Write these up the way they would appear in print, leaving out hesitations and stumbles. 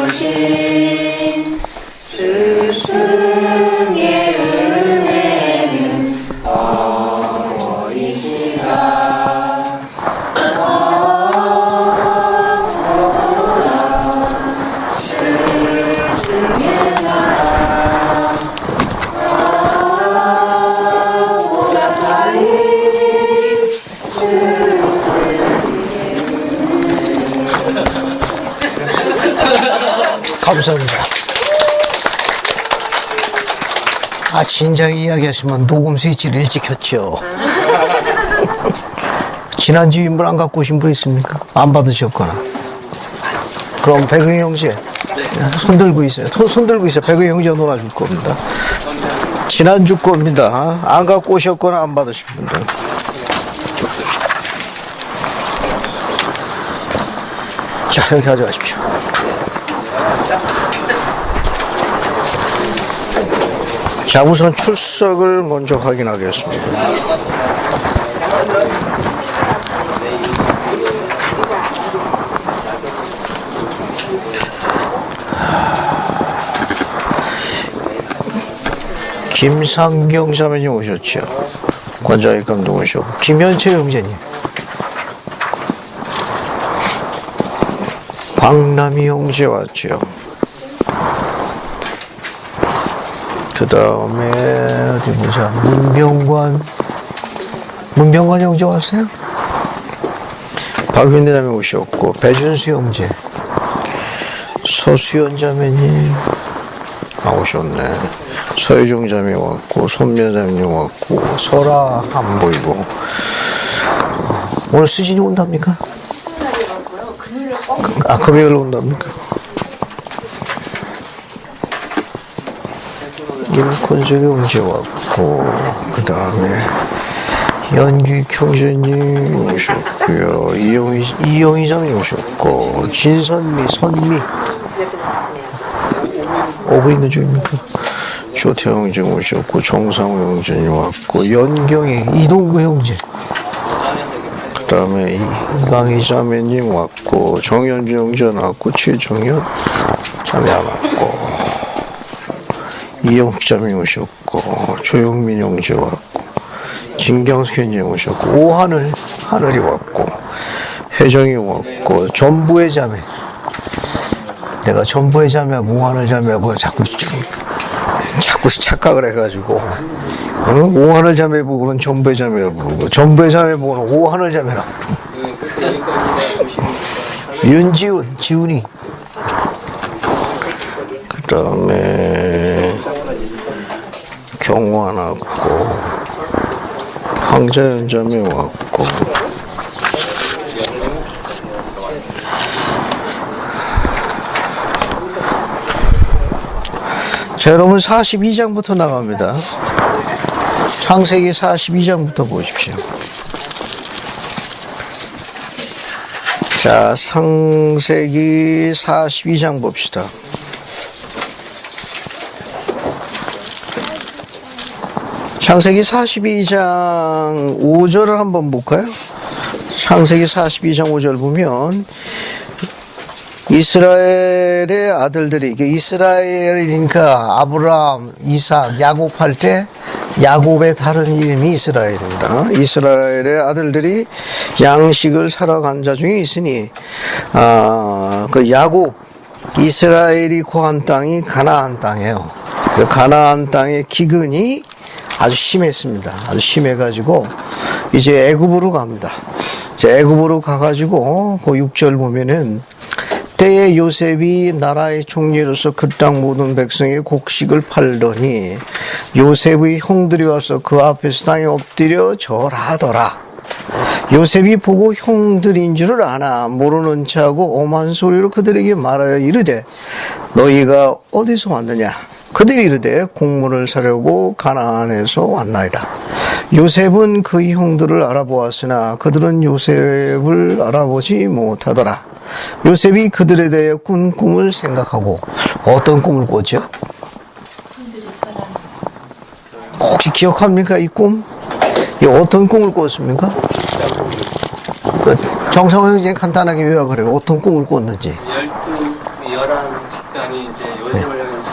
주신 스승의 은혜는 어이시라. 스승의 사랑 보답하리. 감사합니다. 진작 이야기하시면 녹음 스위치를 일찍 켰죠. 지난주 인물 안 갖고 오신 분 있습니까? 안 받으셨거나. 그럼 백의 형제 손 들고 있어요. 손 들고 있어요. 백의 형제 놀아줄 겁니다. 지난주 겁니다. 안 갖고 오셨거나 안 받으신 분들. 자, 여기 가져가십시오. 자, 우선 출석을 먼저 확인하겠습니다. 김상경 자매님 오셨죠? 권자익 감독 오셨고, 김현철 형제님, 광남이 형제 왔죠. 그 다음에 어디 보자. 문병관 형제 왔어요? 박윤대 자매 오셨고, 배준수 형제, 서수연 자매님 오셨네. 서유정 자매 왔고, 손미나 자매님 왔고, 설아 안 보이고. 오늘 수진이 온답니까? 금요일로 온답니까? 임권석이 형제 왔고, 그 다음에 연규익 형제님 오셨고요. 이영희 자매 오셨고, 진선미, 선미 오고 있는 중입니까? 조태영 형제 오셨고, 정상우 형제님 왔고, 연경이 이동구 형제, 그 다음에 이강희 자매님 왔고, 정현주 형제 왔고, 최정현 자매 왔고, 이영숙 자매 오셨고, 조영민 형제 왔고, 진경숙 형제 오셨고, 하늘이 왔고, 혜정이 왔고, 전부의 자매. 내가 전부의 자매하고 오하늘 자매하고 자꾸 착각을 해가지고, 오하늘 자매 보고는 전부의 자매를 부르고, 전부의 자매 보고는 오하늘 자매라고 부르고. 윤지훈, 지훈이. 그 다음에 경환 왔고, 황자연 자매 왔고, 자, 여러분 42장부터 나갑니다. 창세기 42장부터 보십시오. 자, 창세기 42장 봅시다. 창세기 42장 5절을 한번 볼까요? 창세기 42장 5절 보면, 이스라엘의 아들들이, 이스라엘이니까 아브라함, 이삭, 야곱 할 때 야곱의 다른 이름이 이스라엘입니다. 이스라엘의 아들들이 양식을 사러 간 자 중에 있으니, 그 야곱, 이스라엘이 거한 땅이 가나안 땅이에요. 그 가나안 땅의 기근이 아주 심했습니다. 아주 심해가지고 이제 애굽으로 갑니다. 이제 애굽으로 가가지고 그 6절 보면은, 때에 요셉이 나라의 총리로서 그 땅 모든 백성의 곡식을 팔더니 요셉의 형들이 와서 그 앞에서 땅에 엎드려 절하더라. 요셉이 보고 형들인 줄을 아나 모르는 척하고 엄한 소리로 그들에게 말하여 이르되, 너희가 어디서 왔느냐? 그들이 이르되, 곡물을 사려고 가나안에서 왔나이다. 요셉은 그의 형들을 알아보았으나 그들은 요셉을 알아보지 못하더라. 요셉이 그들에 대해 꾼 꿈을 생각하고, 어떤 꿈을 꿨죠? 혹시 기억합니까? 이 꿈? 이 어떤 꿈을 꿨습니까? 그 정성호 형제는 간단하게 요약을 해요. 어떤 꿈을 꿨는지. 11식단이 이제 요셉을 향해서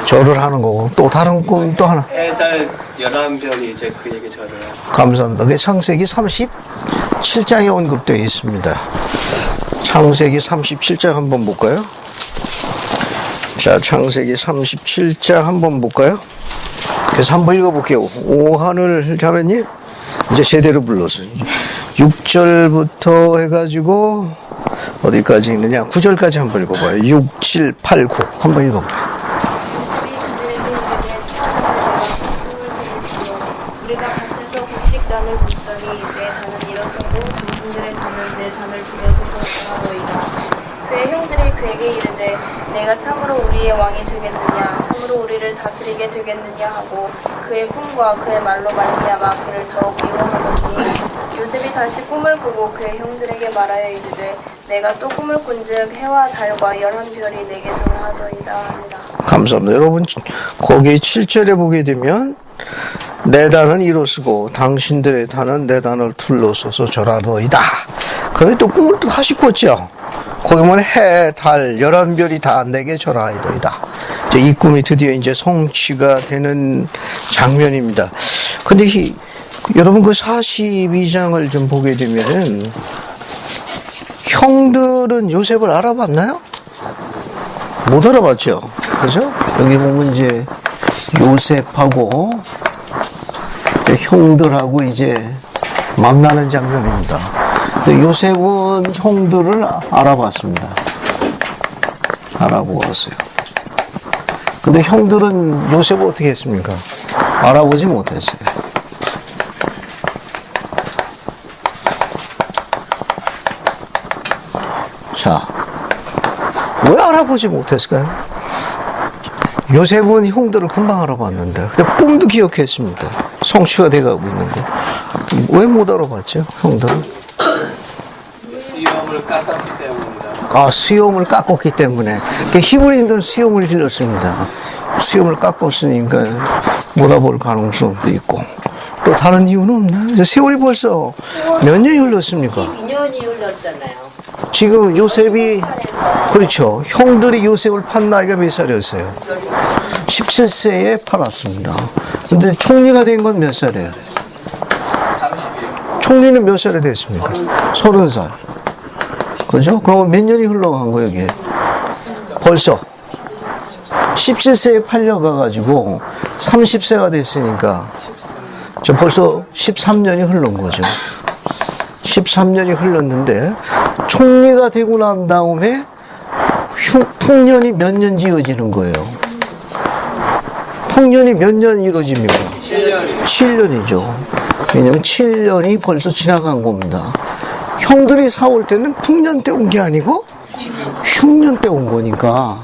절을 하는 거고, 또 다른 꿈 또 하나. 해달 11별이 이제 그에게 절을 하고. 감사합니다. 그게 창세기 37장에 언급되어 있습니다. 창세기 37장 한번 볼까요? 자, 창세기 37장 한번 볼까요? 그래서 한번 읽어볼게요. 오하늘 자매님, 이제 제대로 불렀어요. 6절부터 해가지고, 어디까지 있느냐? 9절까지 한번 읽어봐요. 6, 7, 8, 9. 한번 읽어봐요. 우리가 밭에서 곡식단을 묻더니 내 단은 일어서고 당신들의 단은 내 단을 줄여서서 전하더이다. 그의 형들이 그에게 이르되 내가 참으로 우리의 왕이 되겠느냐 참으로 우리를 다스리게 되겠느냐 하고 그의 꿈과 그의 말로 말미암아 그를 더욱 미워하더니 요셉이 다시 꿈을 꾸고 그의 형들에게 말하여 이르되 내가 또 꿈을 꾼즉 해와 달과 11별이 내게 절하더이다 하니라. 감사합니다. 여러분, 거기 7절에 보게 되면 내 단은 이로쓰고 당신들의 단은 내 단을 둘러서서 절하더이다. 그런데 또 꿈을 또 다시 꿨죠. 거기 보면 해, 달, 11별이 다 내게 절하이더이다. 이제 이 꿈이 드디어 이제 성취가 되는 장면입니다. 근데 여러분 그 42장을 좀 보게 되면은 형들은 요셉을 알아봤나요? 못 알아봤죠. 그죠? 여기 보면 이제 요셉하고 형들하고 이제 만나는 장면입니다. 근데 요셉은 형들을 알아봤습니다. 알아보았어요. 근데 형들은 요셉을 어떻게 했습니까? 알아보지 못했어요. 자, 왜 알아보지 못했을까요? 요셉은 형들을 금방 알아봤는데, 근데 꿈도 기억했습니다. 성취가 돼가고 있는 거. 왜 못 알아봤죠, 형들은? 수염을 깎았기 때문이다. 아, 수염을 깎았기 때문에. 히브리인들은 수염을 길렀습니다. 수염을 깎았으니까 못 알아볼 가능성도 있고. 또 다른 이유는 없나요? 세월이 벌써 몇 년이 흘렀습니까? 12년이 흘렀잖아요. 지금 요셉이, 그렇죠. 형들이 요셉을 판 나이가 몇 살이었어요? 17세에 팔았습니다. 근데 총리가 된 건 몇 살이에요? 총리는 몇 살에 됐습니까? 30살. 그죠? 그러면 몇 년이 흘러간 거예요, 이게? 벌써 17세에 팔려가가지고 30세가 됐으니까 저 벌써 13년이 흘른 거죠. 13년이 흘렀는데 총리가 되고 난 다음에 풍년이 몇 년 이어지는 거예요. 풍년이 몇 년 이루어집니까? 7년이죠. 왜냐면 7년이 벌써 지나간 겁니다. 형들이 사올 때는 풍년 때 온 게 아니고 흉년 때 온 거니까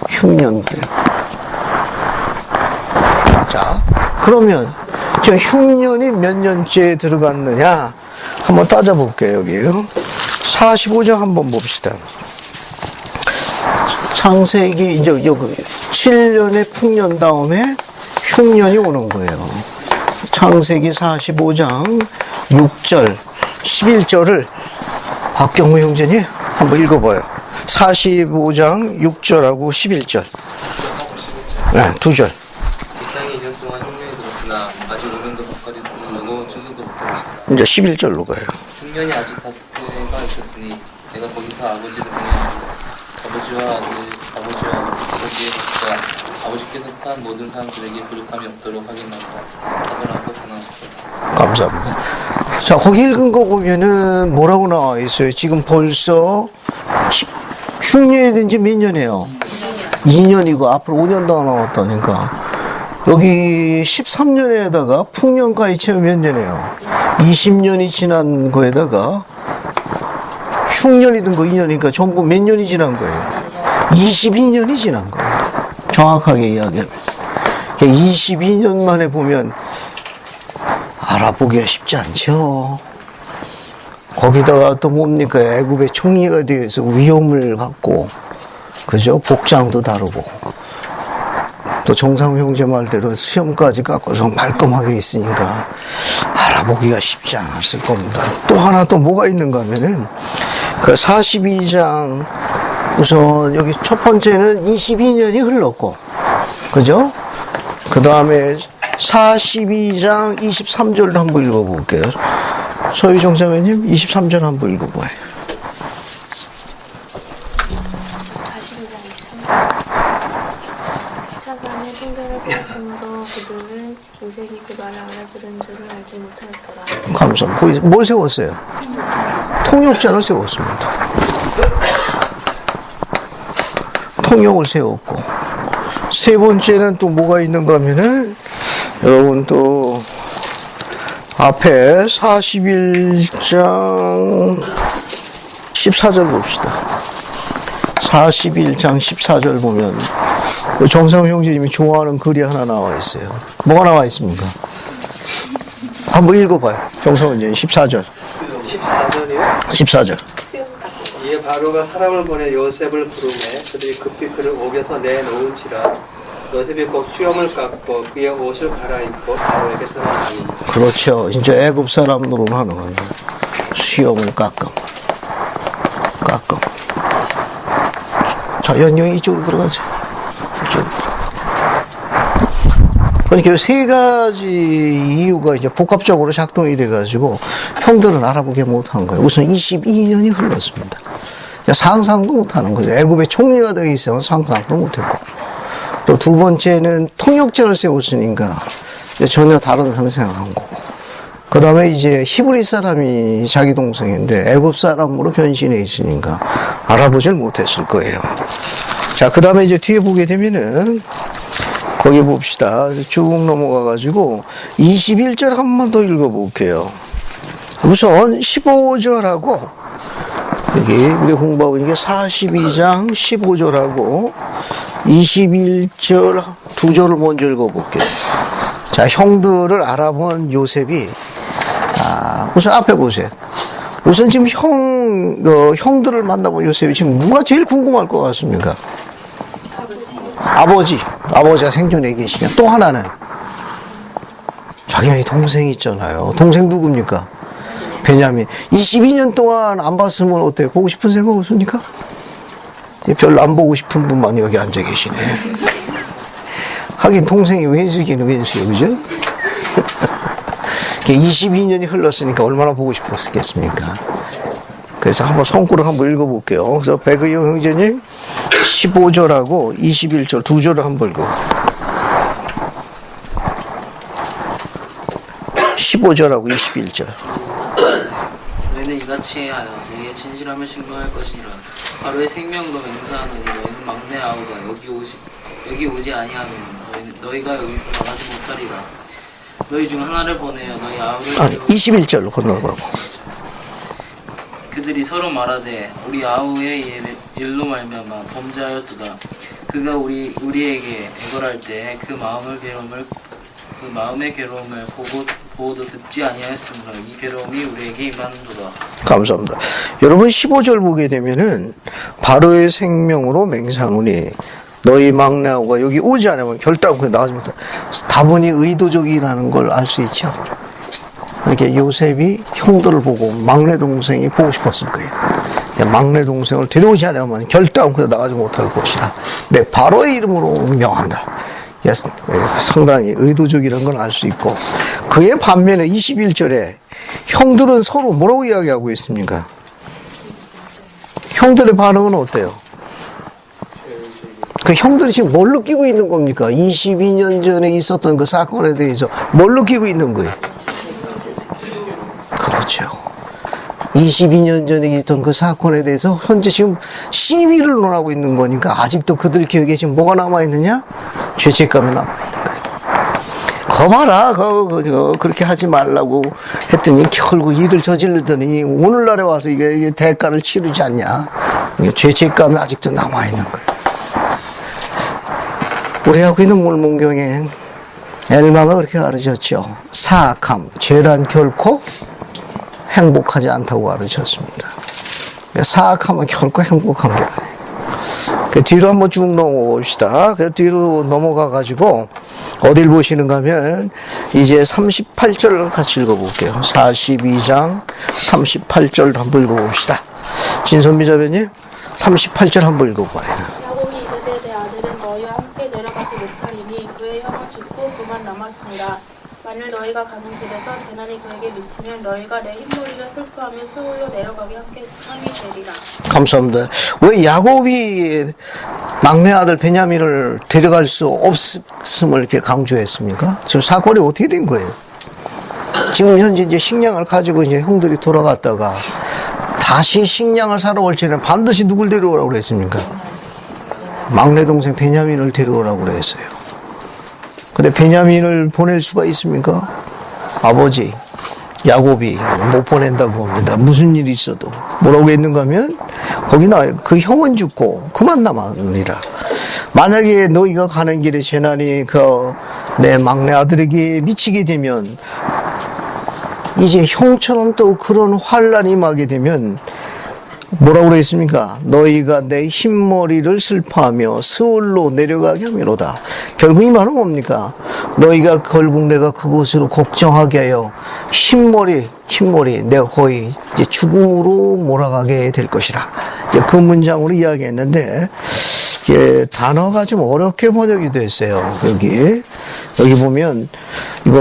흉년 때. 자, 그러면 저 흉년이 몇 년째 들어갔느냐 한번 따져볼게요. 여기 45장 한번 봅시다. 창세기 이제 여기 7년의 풍년 다음에 흉년이 오는 거예요. 창세기 45장 6절 11절을 박경무 형제님 한번 읽어봐요. 45장 6절하고 11절. 네, 두 절. 이 땅이 2년 동안 흉년이 들었으나 아직 5년도 가까이 되고 추수도 못했다. 이제 11절로 가요. 흉년이 아직 5해가 있었으니 내가 거기서 아버지를 보내고 아버지와 아버지의 각자 아버지께서 판 모든 사람들에게 부족함이 없도록 하겠나이다 하더라고 전하셨다. 감사합니다. 자, 거기 읽은 거 보면은 뭐라고 나와 있어요? 지금 벌써 흉년이 된 지 몇 년이에요? 2년이고 앞으로 5년 더 나왔다니까. 여기 13년에다가 풍년까지 치면 몇 년이에요? 20년이 지난 거에다가 흉년이 든 거 2년이니까 전부 몇 년이 지난 거예요? 22년이 지난 거예요. 정확하게 이야기하면. 22년 만에 보면 알아보기가 쉽지 않죠. 거기다가 또 뭡니까? 애굽의 총리가 되어서 위험을 갖고, 그죠? 복장도 다르고. 또 정상 형제 말대로 수염까지 깎아서 말끔하게 있으니까 알아보기가 쉽지 않았을 겁니다. 또 하나 또 뭐가 있는가 하면은 그 42장 우선 여기 첫 번째는 22년이 흘렀고, 그죠? 그 다음에 42장 23절도 한번 읽어볼게요. 서유정 자매님 23절 한번 읽어봐요. 42장 23절. 차관의 통변을 세웠으므로 그들은 요셉이 그 말을 알아들은 줄을 알지 못하였더라. 감사합니다. 뭘 세웠어요? 통역자를 세웠습니다. 통역을 세웠고, 세 번째는 또 뭐가 있는가 하면은 여러분 또 앞에 41장 14절 봅시다. 41장 14절 보면 정상 형제님이 좋아하는 글이 하나 나와 있어요. 뭐가 나와 있습니까? 한번 읽어봐요. 정상 형제님 14절. 14절이요? 14절. 이에 바로가 사람을 보내 요셉을 부르매 그들이 급히 그를 옥에서 내놓은지라 요셉이 곧 수염을 깎고 그의 옷을 갈아입고 바로에게 떠나가니. 그렇죠. 이제 애굽 사람으로는 하는 건데 수염을 깎음. 자, 연영이 이쪽으로 들어가죠. 이쪽으로. 그러니까 세 가지 이유가 이제 복합적으로 작동이 돼가지고 형들은 알아보게 못한 거예요. 우선 22년이 흘렀습니다. 상상도 못하는 거죠. 애굽의 총리가 되어 있으면 상상도 못했고, 또 두 번째는 통역자를 세웠으니까 전혀 다른 생각한 거고, 그 다음에 이제 히브리 사람이 자기 동생인데 애굽 사람으로 변신해 있으니까 알아보질 못했을 거예요. 자, 그 다음에 이제 뒤에 보게 되면은 거기 봅시다. 쭉 넘어가가지고 21절 한 번 더 읽어볼게요. 우선 15절하고 여기 우리 공부하고 있는 게 42장 15절하고 21절 두 절을 먼저 읽어볼게요. 자, 형들을 알아본 요셉이 우선 앞에 보세요. 우선 지금 형들을 만나본 요셉이 지금 누가 제일 궁금할 것 같습니까? 아버지가 생존해 계시냐. 또 하나는 자기 동생이 있잖아요. 동생 누굽니까? 베냐민. 22년 동안 안 봤으면 어때요? 보고 싶은 생각 없습니까? 별로 안 보고 싶은 분만 여기 앉아 계시네. 하긴 동생이 왼수기는 왼수요, 그죠? 22년이 흘렀으니까 얼마나 보고 싶었겠습니까? 그래서 한번 성구를 한번 읽어볼게요. 그래서 백의영 형제님 15절하고 21절 두 절을 한번 읽어. 15절하고 21절. 너희는 이같이 하여 너희의 진실함을 증거할 것이니라. 바로의 생명으로 맹세하노니 너희는 막내 아우가 여기 오지 아니하면 너희가 여기서 나가지 못하리라. 너희 중 하나를 보내어 너희 아우를 21절로 건너가고. 그들이 서로 말하되 우리 아우의 일로 말미암아 범죄하였도다. 그가 우리에게 애걸할 때 그 마음의 괴로움을 보고도 듣지 아니하였으므로 이 괴로움이 우리에게 임하는도다. 감사합니다. 여러분 15절 보게 되면은 바로의 생명으로 맹상하니 너희 막내아우가 여기 오지 않으면 결단코 나가지 못한다. 다분히 의도적이라는 걸 알 수 있죠. 그렇게 요셉이 형들을 보고 막내 동생이 보고 싶었을 거예요. 막내 동생을 데려오지 않으면 결단코 나가지 못할 것이라. 네, 바로의 이름으로 명한다. 상당히 의도적이라는 걸 알 수 있고, 그의 반면에 21절에 형들은 서로 뭐라고 이야기하고 있습니까? 형들의 반응은 어때요? 그 형들이 지금 뭘 느끼고 있는 겁니까? 22년 전에 있었던 그 사건에 대해서 뭘 느끼고 있는 거예요? 그렇죠. 22년 전에 있던 그 사건에 대해서 현재 지금 시위를 논하고 있는 거니까 아직도 그들 기억에 지금 뭐가 남아있느냐? 죄책감이 남아있는 거예요. 거봐라, 그렇게 하지 말라고 했더니 결국 일을 저지르더니 오늘날에 와서 이게 대가를 치르지 않냐. 죄책감이 아직도 남아있는 거예요. 우리 하고 있는 몰몬경엔 엘마가 그렇게 가르쳤죠. 사악함, 죄란 결코 행복하지 않다고 가르쳤습니다. 사악함은 결코 행복한 게 아니에요. 그 뒤로 한번 쭉 넘어봅시다. 그 뒤로 넘어가가지고, 어딜 보시는가 하면, 이제 38절 같이 읽어볼게요. 42장 38절 한번 읽어봅시다. 진선미 자매님, 38절 한번 읽어봐요. 야곱이 이르되 내 아들은 너희와 함께 내려가지 못하리니 그의 형은 죽고 그만 남았습니다. 만일 너희가 가는 길에서 재난이 그에게 미치면 너희가 내 흰머리를 슬퍼하며 스올로 내려가게 함이 되리라. 감사합니다. 왜 야곱이 막내 아들 베냐민을 데려갈 수 없음을 이렇게 강조했습니까? 지금 사건이 어떻게 된 거예요? 지금 현재 이제 식량을 가지고 이제 형들이 돌아갔다가 다시 식량을 사러 올 때는 반드시 누굴 데려오라고 그랬습니까? 막내 동생 베냐민을 데려오라고 그랬어요. 근데 베냐민을 보낼 수가 있습니까? 아버지 야곱이 못 보낸다고 합니다. 무슨 일이 있어도 뭐라고 했는가 하면 거기나 그 형은 죽고 그만 남았느니라. 만약에 너희가 가는 길에 재난이 그 내 막내 아들에게 미치게 되면 이제 형처럼 또 그런 환란이 임하게 되면 뭐라고 그랬습니까? 너희가 내 흰머리를 슬퍼하며 스올로 내려가게 하미로다. 결국 이 말은 뭡니까? 너희가 결국 내가 그곳으로 걱정하게 하여 흰머리 내가 거의 이제 죽음으로 몰아가게 될 것이라. 이제 그 문장으로 이야기했는데 예, 단어가 좀 어렵게 번역이 됐어요. 여기 보면 이거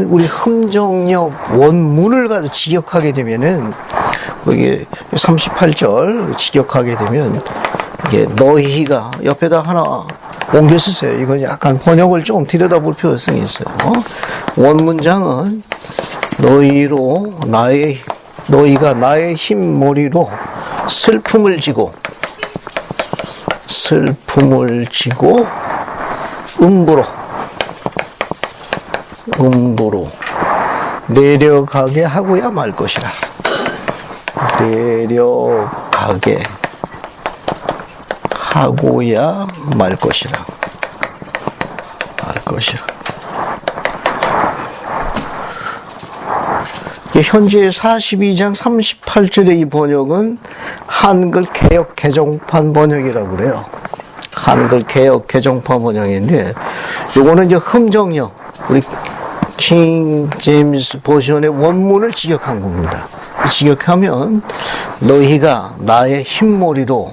우리 함정역 원문을 가지고 직역하게 되면은 여기 38절 직역하게 되면 이게 너희가 옆에다 하나 옮겨 쓰세요. 이건 약간 번역을 좀 들여다볼 필요성이 있어요. 원문장은 너희가 나의 흰 머리로 슬픔을 지고 음부로 내려가게 하고야 말 것이라. 내려가게 하고야 말 것이라. 현재 42장 38절의 이 번역은 한글 개역 개정판 번역이라고 그래요. 한글 개역 개정판 번역인데, 요거는 이제 흠정역, 우리 킹 제임스 버전의 원문을 직역한 겁니다. 직역하면 너희가 나의 흰머리로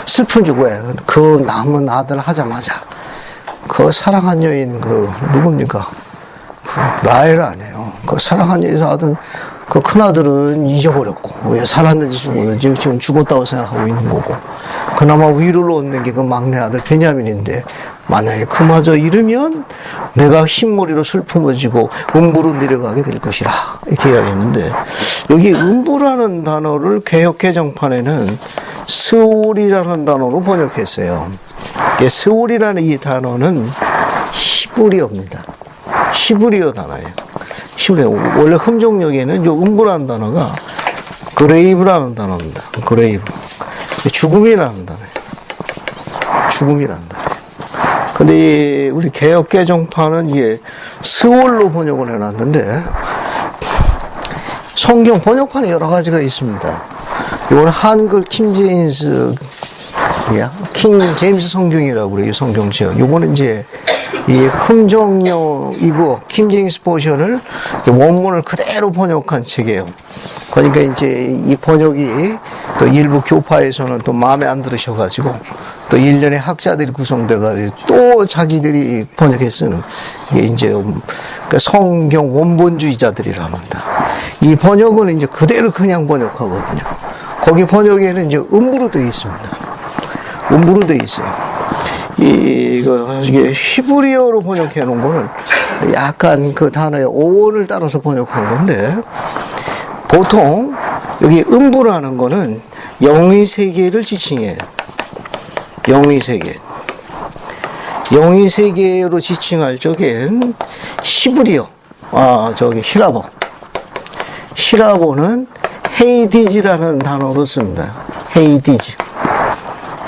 슬픈 줄 왜? 그 남은 아들 하자마자 그 사랑한 여인 누굽니까? 라헬 아니에요. 그 사랑한 여인 하던 그 큰아들은 잊어버렸고 왜 살았는지 죽었는지 지금 죽었다고 생각하고 있는 거고, 그나마 위로를 얻는 게 그 막내 아들 베냐민인데 만약에 그마저 잃으면 내가 흰머리로 슬픔을 지고 음부로 내려가게 될 것이라 이렇게 이야기했는데, 여기 음부라는 단어를 개역 개정판에는 스올이라는 단어로 번역했어요. 스올이라는 이 단어는 히브리어입니다. 히브리어 단어예요. 원래 흠정역에는 요 음부라는 단어가 그레이브라는 단어입니다. 그레이브. 죽음이라는 단어예요. 근데 우리 개역 개정판은 이게 스올로 번역을 해놨는데, 성경 번역판에 여러 가지가 있습니다. 이거는 한글 킹 제임스 성경이라고 그래요. 성경 지역. 요거는 이제 이 흠정역이고 킹 제임스 버전을 원문을 그대로 번역한 책이에요. 그러니까 이제 이 번역이 또 일부 교파에서는 또 마음에 안 들으셔가지고 또 일련의 학자들이 구성돼가지고 또 자기들이 번역해 쓰는, 이게 이제 성경 원본주의자들이라 합니다. 이 번역은 이제 그대로 그냥 번역하거든요. 거기 번역에는 이제 음부로 되어 있습니다. 음부로 되어 있어요. 이게 히브리어로 번역해 놓은 거는 약간 그 단어의 어원을 따라서 번역한 건데, 보통 여기 음부라는 거는 영의 세계를 지칭해요. 영의 세계로 지칭할 적엔 히브리어, 히라보는 헤이디즈라는 단어로 씁니다.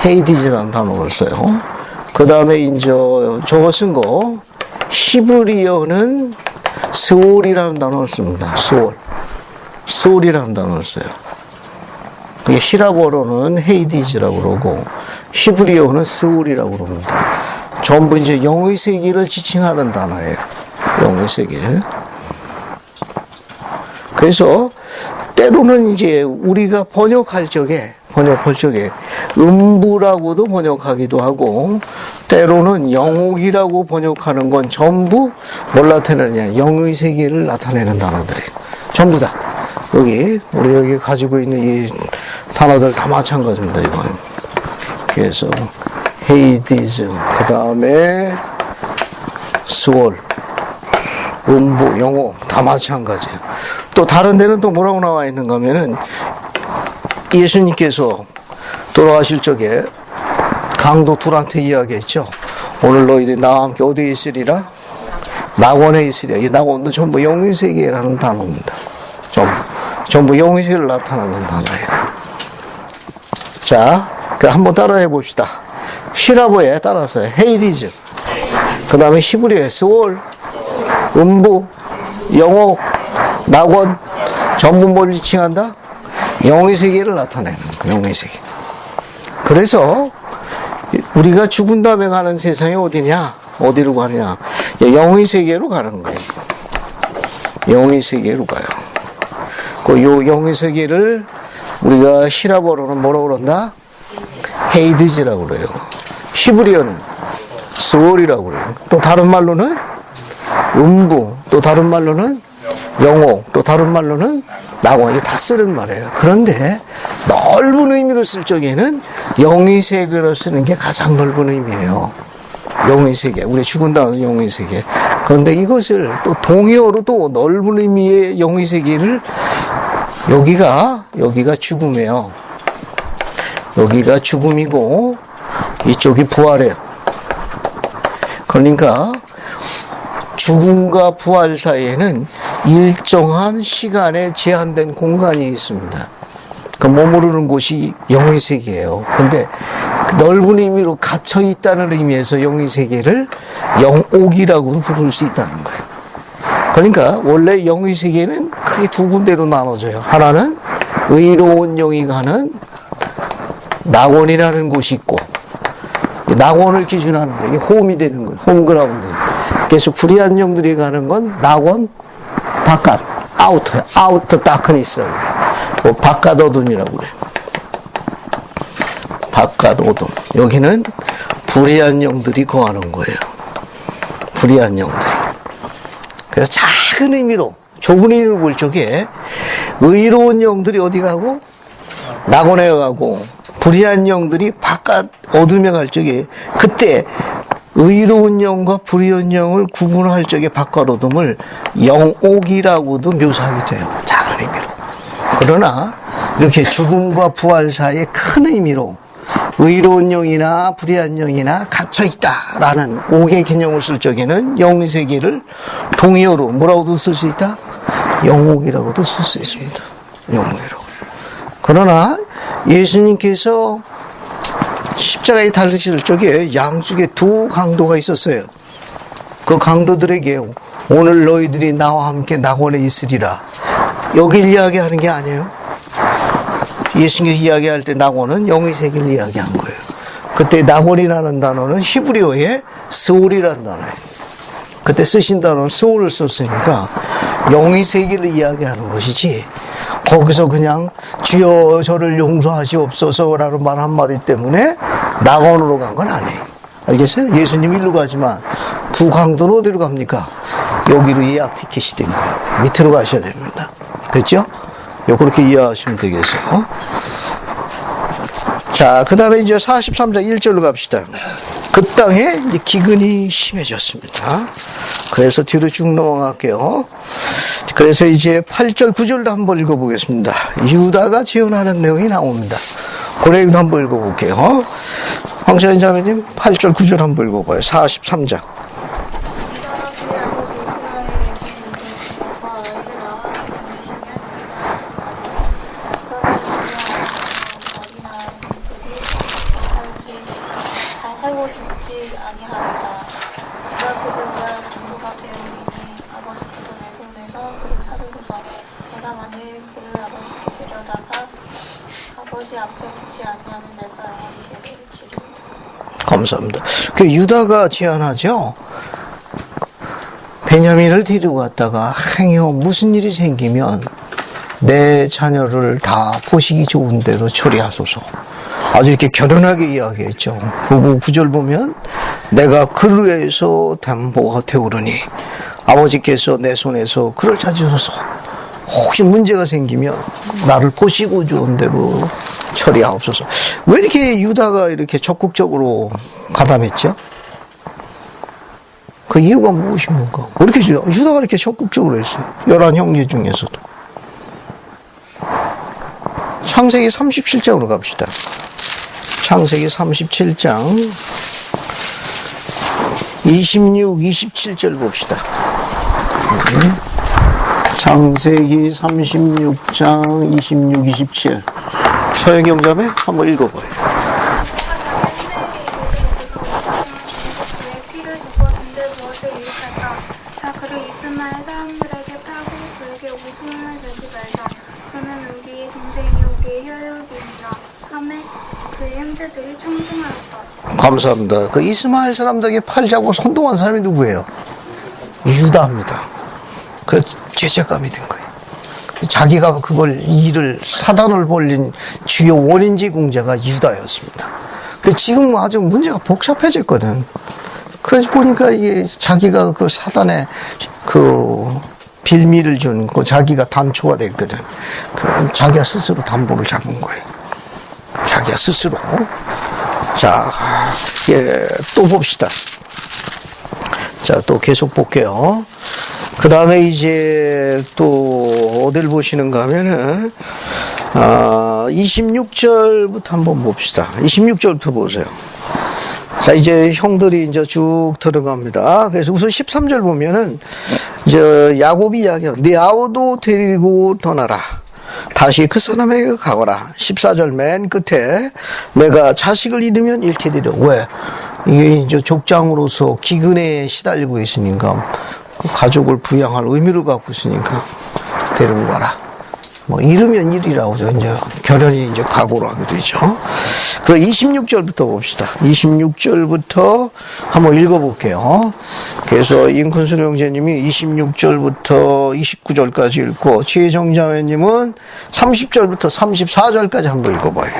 헤이디즈라는 단어를 써요. 그 다음에 이제 저거 쓴 거, 히브리어는 스올이라는 단어를 씁니다. 스올이라는 단어를 써요. 그게 히라보로는 헤이디즈라고 그러고 히브리어는 스울이라고 그럽니다. 전부 이제 영의 세계를 지칭하는 단어예요. 영의 세계. 그래서 때로는 이제 우리가 번역할 적에 음부라고도 번역하기도 하고 때로는 영옥이라고 번역하는 건 전부 뭘 나타내느냐, 영의 세계를 나타내는 단어들이에요. 전부 다 여기 우리 여기 가지고 있는 이 단어들 다 마찬가지입니다. 이거는. 그래서 헤이디즈, 그 다음에 스월, 음부, 영옥 다 마찬가지예요. 또 다른 데는 또 뭐라고 나와 있는가 하면은 예수님께서 돌아가실 적에 강도 둘한테 이야기했죠. 오늘 너희들이 나와 함께 어디에 있으리라? 낙원에 있으리라. 이 낙원도 전부 영의 세계라는 단어입니다. 전부 영의 세계를 나타내는 단어예요. 자, 한번 따라해 봅시다. 히라보에 따라서 헤이디즈, 그 다음에 히브리어에 스월, 음부, 영옥, 낙원, 전부 뭘 지칭한다? 영의 세계를 나타내는 거예요. 영의 세계. 그래서 우리가 죽은 다음에 가는 세상이 어디냐? 어디로 가느냐? 영의 세계로 가는 거예요. 영의 세계로 가요. 요 영의 세계를 우리가 히라보로는 뭐라고 그런다? 헤이드즈라고 그래요. 히브리어는 스월이라고 그래요. 또 다른 말로는 음부, 또 다른 말로는 영옥, 또 다른 말로는 낙원, 다 쓰는 말이에요. 그런데 넓은 의미로 쓸 적에는 영의 세계로 쓰는 게 가장 넓은 의미예요. 영의 세계, 우리 죽은 다음에 영의 세계. 그런데 이것을 또 동의어로 또 넓은 의미의 영의 세계를 여기가 죽음이에요. 여기가 죽음이고 이쪽이 부활이에요. 그러니까 죽음과 부활 사이에는 일정한 시간에 제한된 공간이 있습니다. 그 머무르는 곳이 영의 세계예요. 근데 넓은 의미로 갇혀 있다는 의미에서 영의 세계를 영옥이라고도 부를 수 있다는 거예요. 그러니까 원래 영의 세계는 크게 두 군데로 나눠져요. 하나는 의로운 영이 가는 낙원이라는 곳이 있고, 낙원을 기준하는 거예요. 이게 홈이 되는 거예요. 홈그라운드. 그래서 불의한 영들이 가는 건 낙원 바깥, 아우터 다크니스라고 그래요. 바깥 어둠이라고 그래요. 바깥 어둠. 여기는 불의한 영들이 거하는 거예요. 불의한 영들이. 그래서 작은 의미로, 좁은 의미로 볼 적에 의로운 영들이 어디 가고? 낙원에 가고, 불의한 영들이 바깥 어둠에 갈 적에, 그때 의로운 영과 불의한 영을 구분할 적에 바깥 어둠을 영옥이라고도 묘사하게 돼요. 작은 의미로. 그러나 이렇게 죽음과 부활 사이의 큰 의미로 의로운 영이나 불의한 영이나 갇혀있다라는 옥의 개념을 쓸 적에는 영의 세계를 동의어로 뭐라고도 쓸 수 있다? 영옥이라고도 쓸 수 있습니다. 영옥이라고. 그러나 예수님께서 십자가에 달리실 적에 양쪽에 두 강도가 있었어요. 그 강도들에게 오늘 너희들이 나와 함께 낙원에 있으리라. 여길 이야기하는 게 아니에요. 예수님께서 이야기할 때 낙원은 영의 세계를 이야기한 거예요. 그때 낙원이라는 단어는 히브리어의 스올이라는 단어예요. 그때 쓰신 단어는 스올을 썼으니까 영의 세계를 이야기하는 것이지, 거기서 그냥 주여 저를 용서하시옵소서라는 말 한마디 때문에 낙원으로 간 건 아니에요. 알겠어요? 예수님 일로 가지만 두 강도는 어디로 갑니까? 여기로 예약 티켓이 된 거예요. 밑으로 가셔야 됩니다. 됐죠? 그렇게 이해하시면 되겠어요. 자, 그 다음에 이제 43장 1절로 갑시다. 그 땅에 이제 기근이 심해졌습니다. 그래서 뒤로 쭉 넘어갈게요. 그래서 이제 8절, 9절도 한번 읽어보겠습니다. 유다가 재혼하는 내용이 나옵니다. 그 내용도 한번 읽어볼게요. 황찬인 자매님, 8절, 9절 한번 읽어봐요. 43장. 아프지 아니하면 내가 영원히 내리리라. 감사합니다. 그 유다가 제안하죠. 베냐민을 데리고 갔다가 행여 무슨 일이 생기면 내 자녀를 다 보시기 좋은 대로 처리하소서. 아주 이렇게 결연하게 이야기했죠. 그리고 9절 보면 내가 그를 위해서 담보가 되오르니 아버지께서 내 손에서 그를 찾으소서. 혹시 문제가 생기면 나를 보시고 좋은 대로 처리하옵소서. 왜 이렇게 유다가 이렇게 적극적으로 가담했죠? 그 이유가 무엇입니까? 왜 이렇게 유다가 이렇게 적극적으로 했어요? 11형제 중에서도. 창세기 37장으로 갑시다. 창세기 37장 26, 27절 봅시다. 창세기 36장 26, 27. 서영경 자매 한번 읽어봐요. 그의 피를 덮었는데 무엇을 일으켰다. 자, 그를 이스마엘 사람들에게 팔고 그에게 오순을 내지 말자. 그는 우리의 동생이 우리의 혈육이니라. 하매 그의 형제들이 청중하였다. 감사합니다. 그 이스마엘 사람들에게 팔자고 선동한 사람이 누구예요? 유다입니다. 그 죄책감이 든 거예요. 자기가 그걸 일을 사단을 벌린 주요 원인 제공자가 유다였습니다. 근데 지금 아주 문제가 복잡해졌거든. 그래서 보니까 이게 자기가 그 사단의 그 빌미를 준 그 자기가 단초가 됐거든. 그 자기가 스스로 담보를 잡은 거예요. 자기가 스스로. 자, 예, 또 봅시다. 자, 또 계속 볼게요. 그 다음에 이제 또 어딜 보시는가 하면은 26절부터 한번 봅시다. 26절부터 보세요. 자, 이제 형들이 이제 쭉 들어갑니다. 그래서 우선 13절 보면은 이제 야곱이 이야기해요. 네 아우도 데리고 떠나라. 다시 그 사람에게 가거라. 14절 맨 끝에 내가 자식을 잃으면 잃게 되려. 왜? 이게 이제 족장으로서 기근에 시달리고 있으니까 가족을 부양할 의무를 갖고 있으니까 데리고 가라. 뭐 잃으면 잃으라고 이제 결연히 이제 각오를 하게 되죠. 그 26절부터 봅시다. 26절부터 한번 읽어볼게요. 그래서 인쿤수 형제님이 26절부터 29절까지 읽고 최정자매님은 30절부터 34절까지 한번 읽어봐요.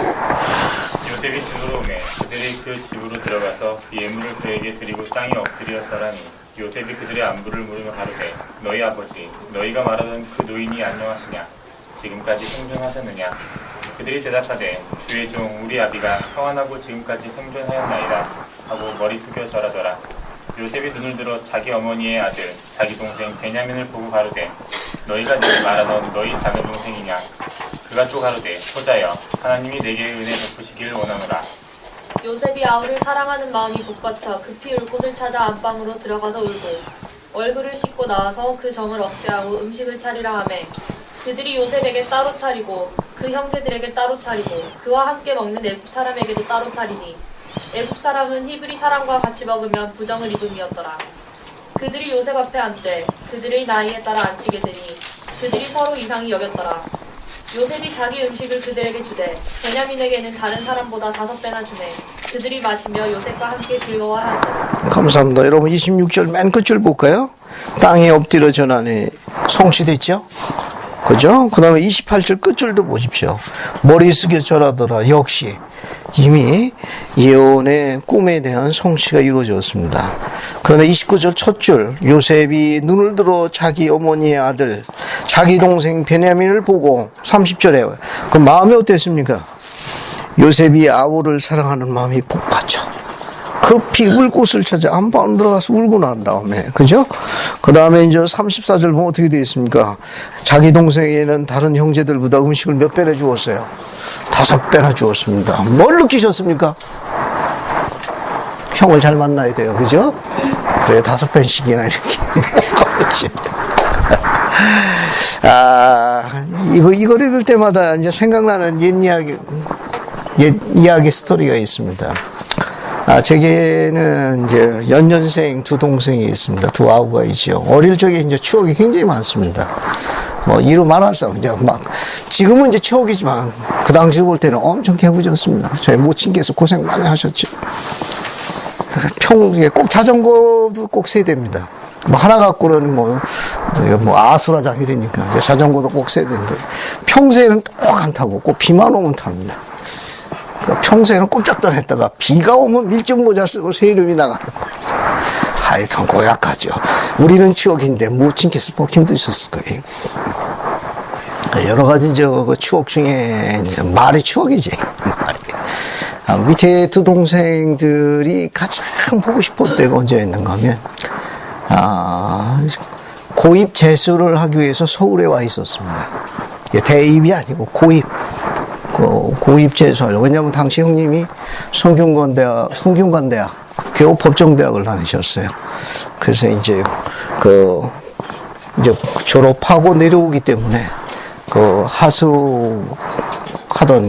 요셉이 집으로 오매 그들이 그 집으로 들어가서 그 예물을 그에게 드리고 땅에 엎드려 절하니 요셉이 그들의 안부를 물으며 가로되 너희 아버지 너희가 말하던 그 노인이 안녕하시냐 지금까지 생존하셨느냐 그들이 대답하되 주의 종 우리 아비가 평안하고 지금까지 생존하였나이다 하고 머리 숙여 절하더라. 요셉이 눈을 들어 자기 어머니의 아들 자기 동생 베냐민을 보고 가로되 너희가 내게 말하던 너희 작은 동생이냐 그가 또 가로되 호자여 하나님이 내게 은혜 베푸시기를 원하노라. 요셉이 아우를 사랑하는 마음이 복받쳐 급히 울 곳을 찾아 안방으로 들어가서 울고 얼굴을 씻고 나와서 그 정을 억제하고 음식을 차리라 하매 그들이 요셉에게 따로 차리고 그 형제들에게 따로 차리고 그와 함께 먹는 애굽 사람에게도 따로 차리니 애굽 사람은 히브리 사람과 같이 먹으면 부정을 입음이었더라. 그들이 요셉 앞에 앉되 그들의 나이에 따라 앉히게 되니 그들이 서로 이상히 여겼더라. 요셉이 자기 음식을 그들에게 주되 베냐민에게는 다른 사람보다 5배나 주매 그들이 마시며 요셉과 함께 즐거워하였더라. 감사합니다. 여러분 26절 맨 끝줄 볼까요? 땅에 엎드려 전하니 성취됐죠? 그죠? 그 다음에 28절 끝줄도 보십시오. 머리 숙여 절하더라. 역시 이미 예언의 꿈에 대한 성취가 이루어졌습니다. 그 다음에 29절 첫 줄 요셉이 눈을 들어 자기 어머니의 아들 자기 동생 베냐민을 보고 30절에 그 마음이 어땠습니까? 요셉이 아우를 사랑하는 마음이 복받쳐 급히 울 곳을 찾아 안방 들어가서 울고 난 다음에 그죠? 그 다음에 이제 34절 보면 어떻게 되어 있습니까? 자기 동생에는 다른 형제들보다 음식을 몇 배나 주었어요? 5배나 주었습니다. 뭘 느끼셨습니까? 형을 잘 만나야 돼요. 그죠? 그래 5배씩이나 이렇게 먹어야지. 이거 읽을 때마다 이제 생각나는 옛 이야기 스토리가 있습니다. 제게는 이제 연년생 2 동생이 있습니다. 2 아우가 있죠. 어릴 적에 이제 추억이 굉장히 많습니다. 뭐 이루 말할 수 없죠. 막 지금은 이제 추억이지만 그 당시 볼 때는 엄청 개구졌습니다. 저희 모친께서 고생 많이 하셨죠. 평소에 꼭 자전거도 꼭 세야 됩니다. 뭐 하나 갖고는 뭐 아수라장이 되니까 이제 자전거도 꼭 세야 되는데 평소에는 꼭 안 타고 꼭 비만 오면 탑니다. 그러니까 평소에는 꼼짝도 안 했다가 비가 오면 밀짚 모자 쓰고 새 이름이 나가는 거예요. 하여튼 고약하죠. 우리는 추억인데 모친께서 꼭 힘드셨을 거예요. 여러 가지 그 추억 중에 말이 추억이지. 말이. 밑에 두 동생들이 가장 보고 싶을 때가 언제였는가 하면 고입 재수를 하기 위해서 서울에 와 있었습니다. 대입이 아니고 고입. 고입 재수하려고. 왜냐하면 당시 형님이 성균관대학 교법정대학을 다니셨어요. 그래서 이제 이제 졸업하고 내려오기 때문에 하수하던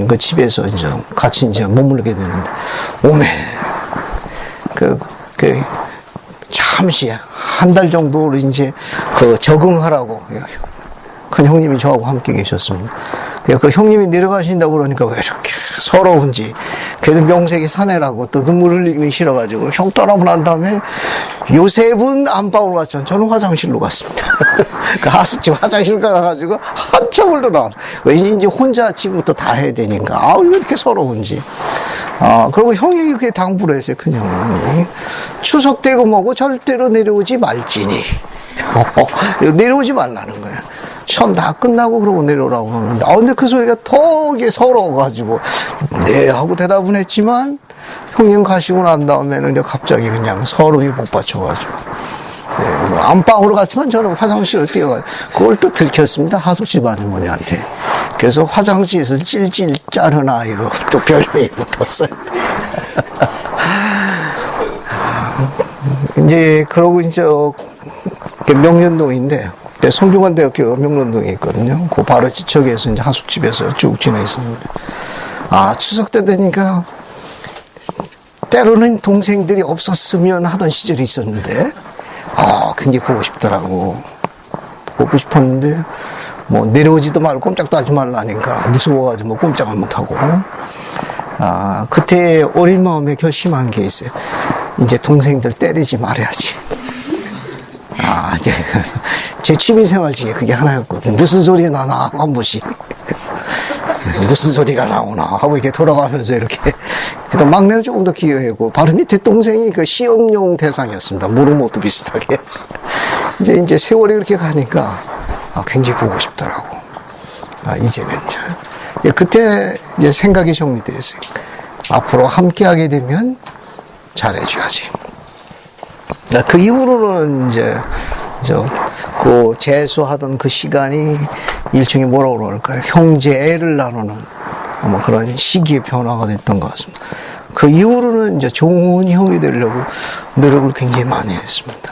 그 집에서 이제 같이 이제 머물게 되는데, 오메, 잠시 한 달 정도를 이제 적응하라고 큰 형님이 저하고 함께 계셨습니다. 그 형님이 내려가신다고 그러니까 왜 이렇게 서러운지, 그래도 명색이 사내라고 또 눈물 흘리기 싫어가지고 형 떠나고 난 다음에 요셉은 안방으로 갔죠. 저는 화장실로 갔습니다. 그 하숙집 화장실 가가지고 한참을 돌아. 왠지 이제 혼자 아침부터 다 해야 되니까 왜 이렇게 서러운지. 그리고 형이 그렇게 당부를 했어요. 큰 형이 추석 때고 뭐고 절대로 내려오지 말지니. 내려오지 말라는 거야. 시험 다 끝나고 그러고 내려오라고 하는데, 근데 그 소리가 더 이게 서러워가지고, 네, 하고 대답은 했지만, 형님 가시고 난 다음에는 이제 갑자기 그냥 서름이 복받쳐가지고, 네, 뭐 안방으로 갔지만 저는 화장실을 뛰어가지고, 그걸 또 들켰습니다. 하숙집 아주머니한테. 그래서 화장실에서 찔찔 짜른 아이로 또 별명이 붙었어요. 이제, 그러고 이제, 명륜동인데, 성균관대학교 명륜동에 있거든요. 그 바로 지척에서 이제 하숙집에서 쭉 지내있습니다. 추석 때 되니까 때로는 동생들이 없었으면 하던 시절이 있었는데, 굉장히 보고 싶더라고. 보고 싶었는데, 뭐 내려오지도 말고 꼼짝도 하지 말라니까 무서워가지고 뭐 꼼짝을 못하고. 그때 어린 마음에 결심한 게 있어요. 이제 동생들 때리지 말아야지. 이제 제 취미생활 중에 그게 하나였거든. 무슨 소리 나나 한 번씩. 무슨 소리가 나오나 하고 이렇게 돌아가면서 이렇게. 그래도 막내는 조금 더 기여했고, 바로 밑에 동생이 그 시험용 대상이었습니다. 모르모도 비슷하게. 이제 세월이 그렇게 가니까 굉장히 보고 싶더라고. 이제는 이제. 그때 이제 생각이 정리되었어요. 앞으로 함께 하게 되면 잘해줘야지. 그 이후로는 이제 그 재수하던 그 시간이 일종의 뭐라고 그럴까요? 형제애를 나누는 뭐 그런 시기의 변화가 됐던 것 같습니다. 그 이후로는 이제 좋은 형이 되려고 노력을 굉장히 많이 했습니다.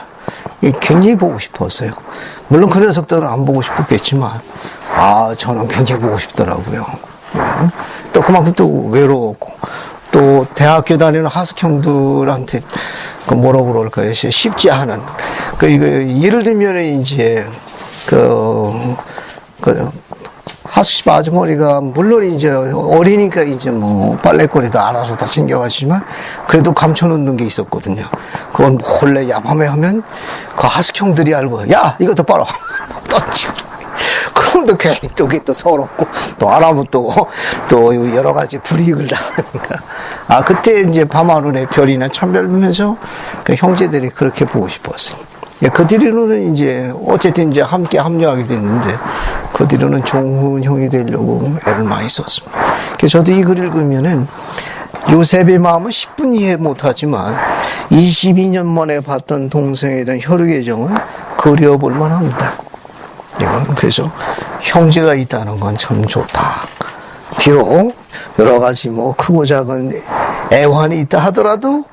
굉장히 보고 싶었어요. 물론 그 녀석들은 안 보고 싶었겠지만, 저는 굉장히 보고 싶더라고요. 또 그만큼 또 외로웠고, 또 대학교 다니는 하숙형들한테 그 뭐라고 그럴까요? 쉽지 않은 예를 들면 이제 하숙집 아주머니가 물론 이제 어리니까 이제 뭐 빨래거리도 알아서 다 챙겨가지만 그래도 감춰놓는 게 있었거든요. 그건 몰래 야밤에 하면 그 하숙형들이 알고, 야 이것도 빨아 던지고. 그럼 또 괜히 그게 또 서럽고, 또 안 하면 또 여러 가지 불이익을 당하니까. 그때 이제 밤하늘의 별이나 천별 보면서 그 형제들이 그렇게 보고 싶었어요. 그 뒤로는 이제 어쨌든 이제 함께 합류하게 됐는데, 그 뒤로는 좋은 형이 되려고 애를 많이 썼습니다. 그래서 저도 이 글을 읽으면은 요셉의 마음은 10분 이해 못하지만 22년 만에 봤던 동생에 대한 혈육의 정은 그려볼 만합니다. 그래서 형제가 있다는 건 참 좋다. 비록 여러 가지 뭐 크고 작은 애환이 있다 하더라도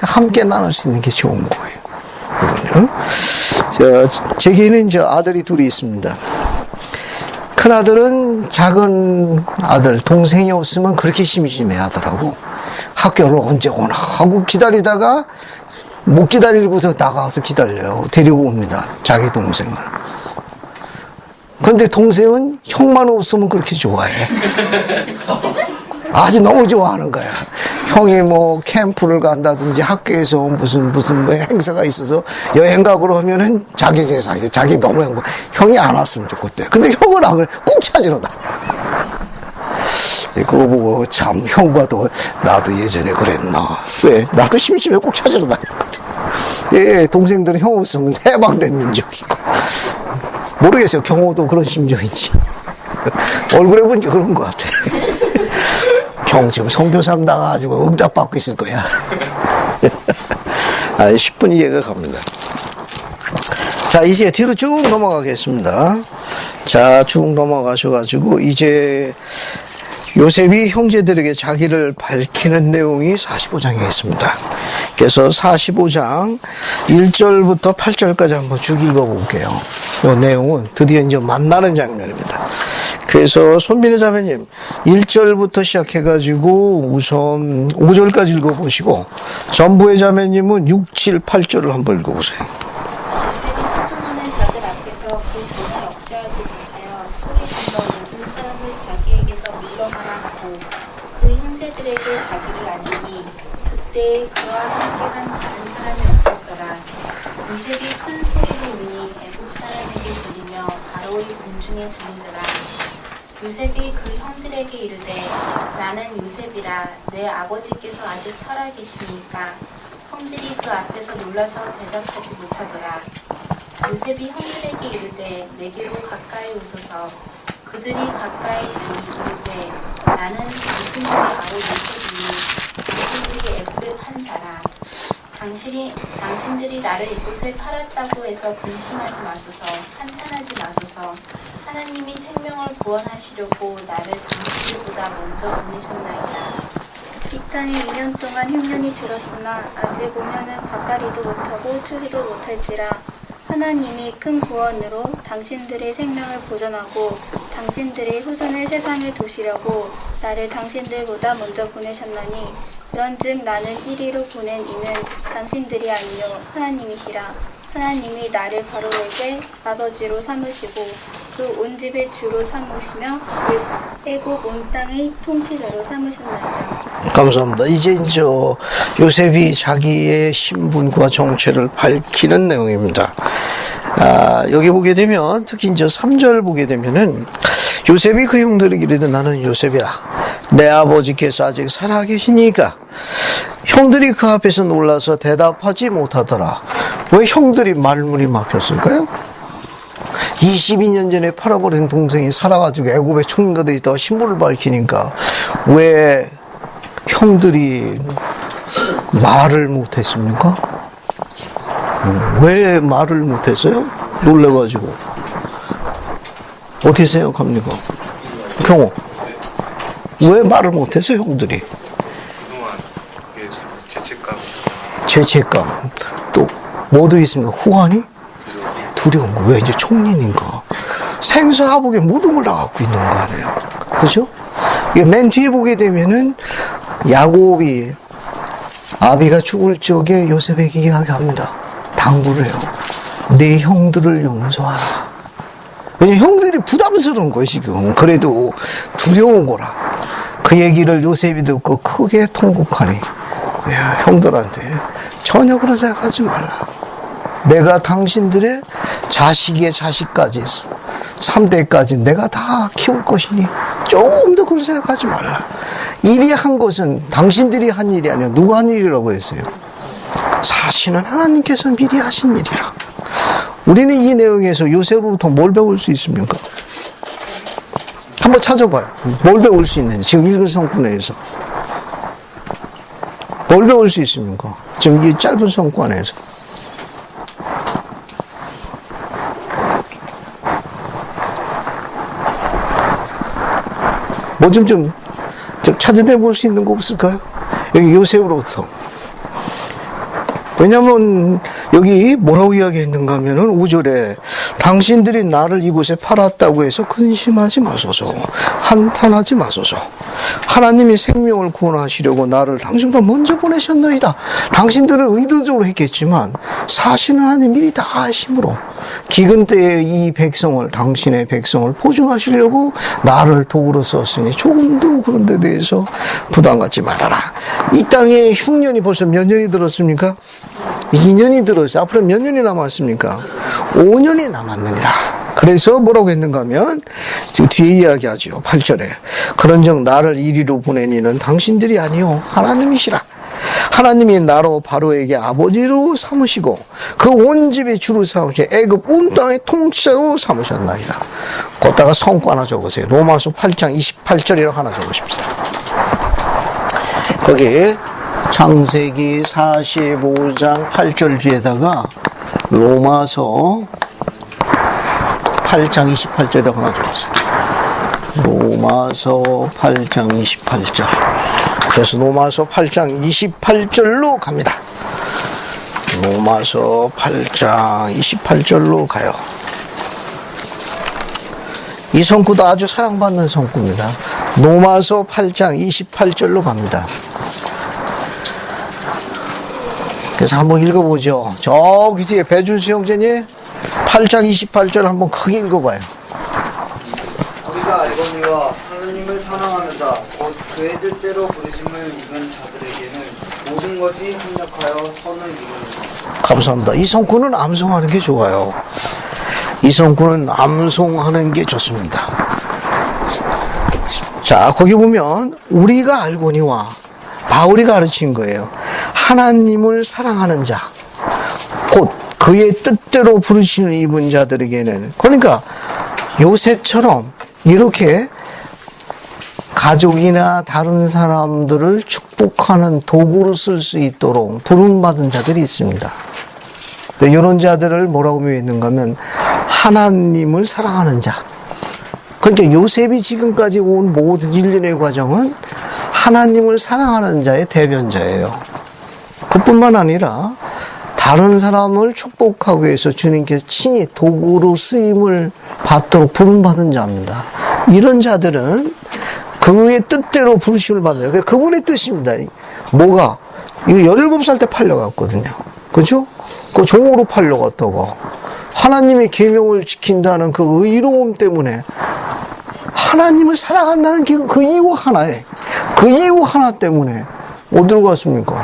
함께 나눌 수 있는 게 좋은 거예요. 제게는 이제 아들이 둘이 있습니다. 큰 아들은 작은 아들 동생이 없으면 그렇게 심심해 하더라고. 학교를 언제 오나 하고 기다리다가 못 기다리고서 나가서 기다려요. 데리고 옵니다. 자기 동생을. 근데 동생은 형만 없으면 그렇게 좋아해. 아주 너무 좋아하는 거야. 형이 뭐 캠프를 간다든지 학교에서 무슨 뭐 행사가 있어서 여행 가고 그러면은 자기 세상이야. 자기 너무 행복. 형이 안 왔으면 좋겠대. 근데 형은 안 그래. 꼭 찾으러 다녀. 그거 보고 참 형과도 나도 예전에 그랬나. 왜? 나도 심심해 꼭 찾으러 다녔거든. 예, 동생들은 형 없으면 해방된 민족이고. 모르겠어요. 경호도 그런 심정인지. 얼굴에 보니까 그런 것 같아. 형 지금 선교상 당해가지고 응답받고 있을 거야. 10분 이해가 갑니다. 자, 이제 뒤로 쭉 넘어가겠습니다. 자, 쭉 넘어가셔가지고 이제 요셉이 형제들에게 자기를 밝히는 내용이 45장에 있습니다. 그래서 45장 1절부터 8절까지 한번 쭉 읽어볼게요. 이 내용은 드디어 이제 만나는 장면입니다. 그래서 손민혜 자매님 1절부터 시작해가지고 우선 5절까지 읽어보시고 전부의 자매님은 6, 7, 8절을 한번 읽어보세요. 요셉이 시종하는 자들 앞에서 그 정을 억제하지 못하여 소리 질러 모든 사람을 자기에게서 물러가라 하고 그 형제들에게 자기를 알리니 그때 그와 함께한 다른 사람이 없었더라. 요셉이 큰 소리로 우니 애국 사람에게 들리며 바로의 공중에 들리더라. 요셉이 그 형들에게 이르되 나는 요셉이라. 내 아버지께서 아직 살아계시니까 형들이 그 앞에서 놀라서 대답하지 못하더라. 요셉이 형들에게 이르되 내게로 가까이 오소서. 그들이 가까이 이르되 나는 당신들의 아우 요셉이니 당신들이 애굽에 판 자라. 당신들이 나를 이곳에 팔았다고 해서 근심하지 마소서. 한탄하지 마소서. 하나님이 생명을 구원하시려고 나를 당신들보다 먼저 보내셨나이다. 이 땅에 2년 동안 흉년이 들었으나 아직 오면은 밭가리도 못하고 추수도 못할지라. 하나님이 큰 구원으로 당신들의 생명을 보존하고 당신들의 후손을 세상에 두시려고 나를 당신들보다 먼저 보내셨나니 그런즉 나는 이리로 보낸 이는 당신들이 아니요 하나님이시라. 하나님이 나를 바로에게 아버지로 삼으시고 그 온 집의 주로 삼으시며 애굽 온 땅의 통치자로 삼으셨나이다. 감사합니다. 이제 요셉이 자기의 신분과 정체를 밝히는 내용입니다. 여기 보게 되면 특히 이제 3절 보게 되면은 요셉이 그 형들에게 이르되 나는 요셉이라. 내 아버지께서 아직 살아계시니까. 형들이 그 앞에서 놀라서 대답하지 못하더라. 왜 형들이 말문이 막혔을까요? 22년 전에 팔아버린 동생이 살아가지고 애굽에 총리가 있다가 신분을 밝히니까 왜 형들이 말을 못했습니까? 왜 말을 못했어요? 놀래가지고. 어떻게 생각합니까? 경호. 왜 말을 못했어요, 형들이? 그동안 죄책감. 또 뭐도 있습니까? 후환이? 두려운 거. 왜? 이제 총리니까. 생사하복에 모든 걸 다 갖고 있는 거 아니에요. 그죠? 맨 뒤에 보게 되면은 야곱이 아비가 죽을 적에 요셉에게 이야기합니다. 당부를 해요. 내 형들을 용서하라. 왜냐면 형들이 부담스러운 거예요, 지금. 그래도 두려운 거라. 그 얘기를 요셉이 듣고 크게 통곡하니, 야, 형들한테 전혀 그런 생각하지 말라. 내가 당신들의 자식의 자식까지 3대까지 내가 다 키울 것이니 조금 더 그런 생각하지 말라. 일이 한 것은 당신들이 한 일이 아니라 누가 한 일이라고 했어요? 사실은 하나님께서 미리 하신 일이라. 우리는 이 내용에서 요셉으로부터 뭘 배울 수 있습니까? 한번 찾아봐요. 뭘 배울 수 있는지. 지금 읽은 성권에서 뭘 배울 수 있습니까? 지금 이 짧은 성권에서. 뭐 좀 찾아내볼 수 있는 거 없을까요? 여기 요셉으로부터. 왜냐면 여기 뭐라고 이야기했는가 하면은 5절에 당신들이 나를 이곳에 팔았다고 해서 근심하지 마소서. 한탄하지 마소서. 하나님이 생명을 구원하시려고 나를 당신보다 먼저 보내셨나이다. 당신들은 의도적으로 했겠지만 사실은 하나님 미리 다 아심으로 기근 때에 이 백성을, 당신의 백성을 보존하시려고 나를 도구로 썼으니 조금도 그런 데 대해서 부담 갖지 말아라. 이 땅에 흉년이 벌써 몇 년이 들었습니까? 2년이 들었어요. 앞으로 몇 년이 남았습니까? 5년이 남았느니라. 그래서 뭐라고 했는가 하면 뒤에 이야기하죠. 8절에 그런즉 나를 이리로 보낸 이는 당신들이 아니요 하나님이시라. 하나님이 나로 바로에게 아버지로 삼으시고 그 온 집의 주로 삼으시고 애굽 온 땅의 통치자로 삼으셨나이다. 거기다가 성과 하나 적으세요. 로마서 8장 28절이라고 하나 적으십시다. 거기 창세기 45장 8절 뒤에다가 로마서 8장 28절이라고 하나 적었어요. 로마서 8장 28절. 그래서 로마서 8장 28절로 갑니다. 로마서 8장 28절로 가요. 이 성구도 아주 사랑받는 성구입니다. 로마서 8장 28절로 갑니다. 그래서 한번 읽어보죠. 저기 뒤에 배준수 형제님 8장 28절 한번 크게 읽어봐요. 우리가 알거니와 하나님을 사랑하는 자, 곧 그의 뜻대로 부르심을 입은 자들에게는 모든 것이 합력하여 선을 이루는. 감사합니다. 이 성구는 암송하는 게 좋아요. 이 성구는 암송하는 게 좋습니다. 자, 거기 보면 우리가 알거니와 바울이 가르친 거예요. 하나님을 사랑하는 자, 곧 그의 뜻대로 부르시는 입은 자들에게는, 그러니까 요셉처럼 이렇게 가족이나 다른 사람들을 축복하는 도구로 쓸 수 있도록 부름받은 자들이 있습니다. 이런 자들을 뭐라고 묘했는가 하면 하나님을 사랑하는 자. 그러니까 요셉이 지금까지 온 모든 일련의 과정은 하나님을 사랑하는 자의 대변자예요. 그뿐만 아니라 다른 사람을 축복하기 위해서 주님께서 친히 도구로 쓰임을 받도록 부름받은 자입니다. 이런 자들은 그의 뜻대로 부르심을 받아요. 그분의 뜻입니다. 뭐가? 이거 17살 때 팔려갔거든요. 그죠? 그 종으로 팔려갔다고. 하나님의 계명을 지킨다는 그 의로움 때문에 하나님을 사랑한다는 그 이유 하나에, 그 이유 하나 때문에 어디로 갔습니까?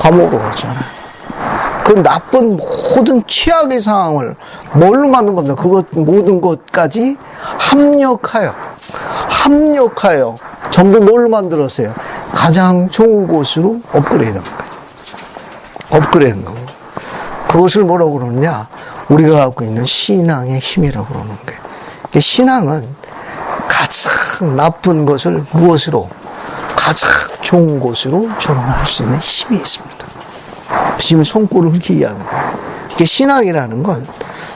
감옥으로 갔잖아요. 그 나쁜 모든 최악의 상황을 뭘로 만든 겁니다. 그것 모든 것까지 합력하여 전부 뭘로 만들었어요? 가장 좋은 곳으로 업그레이드한 거예요. 업그레이드한 거예요. 그것을 뭐라고 그러느냐? 우리가 갖고 있는 신앙의 힘이라고 그러는 거예요. 신앙은 가장 나쁜 것을 무엇으로? 가장 좋은 곳으로 전환할 수 있는 힘이 있습니다. 지금 손골을 그렇게 이해합니다. 신앙이라는 건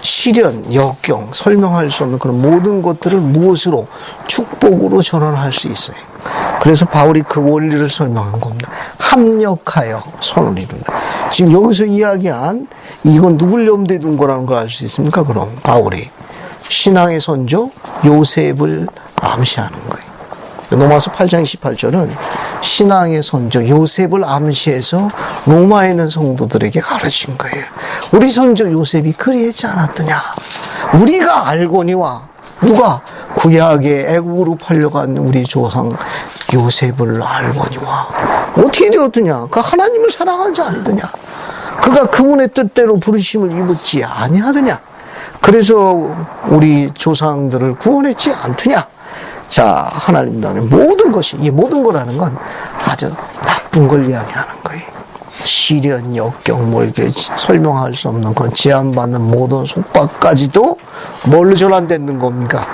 시련, 역경, 설명할 수 없는 그런 모든 것들을 무엇으로? 축복으로 전환할 수 있어요. 그래서 바울이 그 원리를 설명한 겁니다. 합력하여 선을 이룬다. 지금 여기서 이야기한 이건 누굴 염두에 둔 거라는 걸 알 수 있습니까? 그럼 바울이 신앙의 선조 요셉을 암시하는 거예요. 로마서 8장 28절은 신앙의 선조 요셉을 암시해서 로마에 있는 성도들에게 가르친 거예요. 우리 선조 요셉이 그리했지 않았더냐? 우리가 알거니와 누가? 구약의 애국으로 팔려간 우리 조상 요셉을 알거니와 어떻게 되었더냐? 그 하나님을 사랑하지 않더냐? 그가 그분의 뜻대로 부르심을 입었지 아니하더냐? 그래서 우리 조상들을 구원했지 않더냐? 자, 하나님과는 모든 것이, 이 모든 거라는 건 아주 나쁜 걸 이야기하는 거예요. 시련, 역경, 뭐 이렇게 설명할 수 없는 그런 제한받는 모든 속박까지도 뭘로 전환되는 겁니까?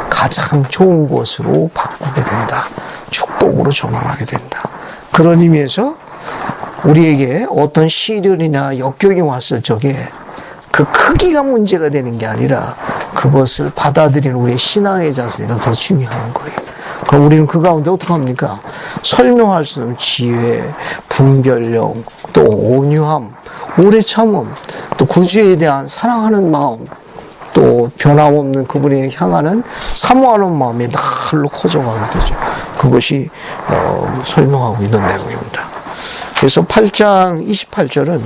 가장 좋은 것으로 바꾸게 된다. 축복으로 전환하게 된다. 그런 의미에서 우리에게 어떤 시련이나 역경이 왔을 적에 그 크기가 문제가 되는 게 아니라 그것을 받아들이는 우리의 신앙의 자세가 더 중요한 거예요. 그럼 우리는 그 가운데 어떻게 합니까? 설명할 수 없는 지혜, 분별력, 또 온유함, 오래 참음, 또 구주에 대한 사랑하는 마음, 또 변함없는 그분에 향하는 사모하는 마음이 날로 커져가게 되죠. 그것이 설명하고 있는 내용입니다. 그래서 8장 28절은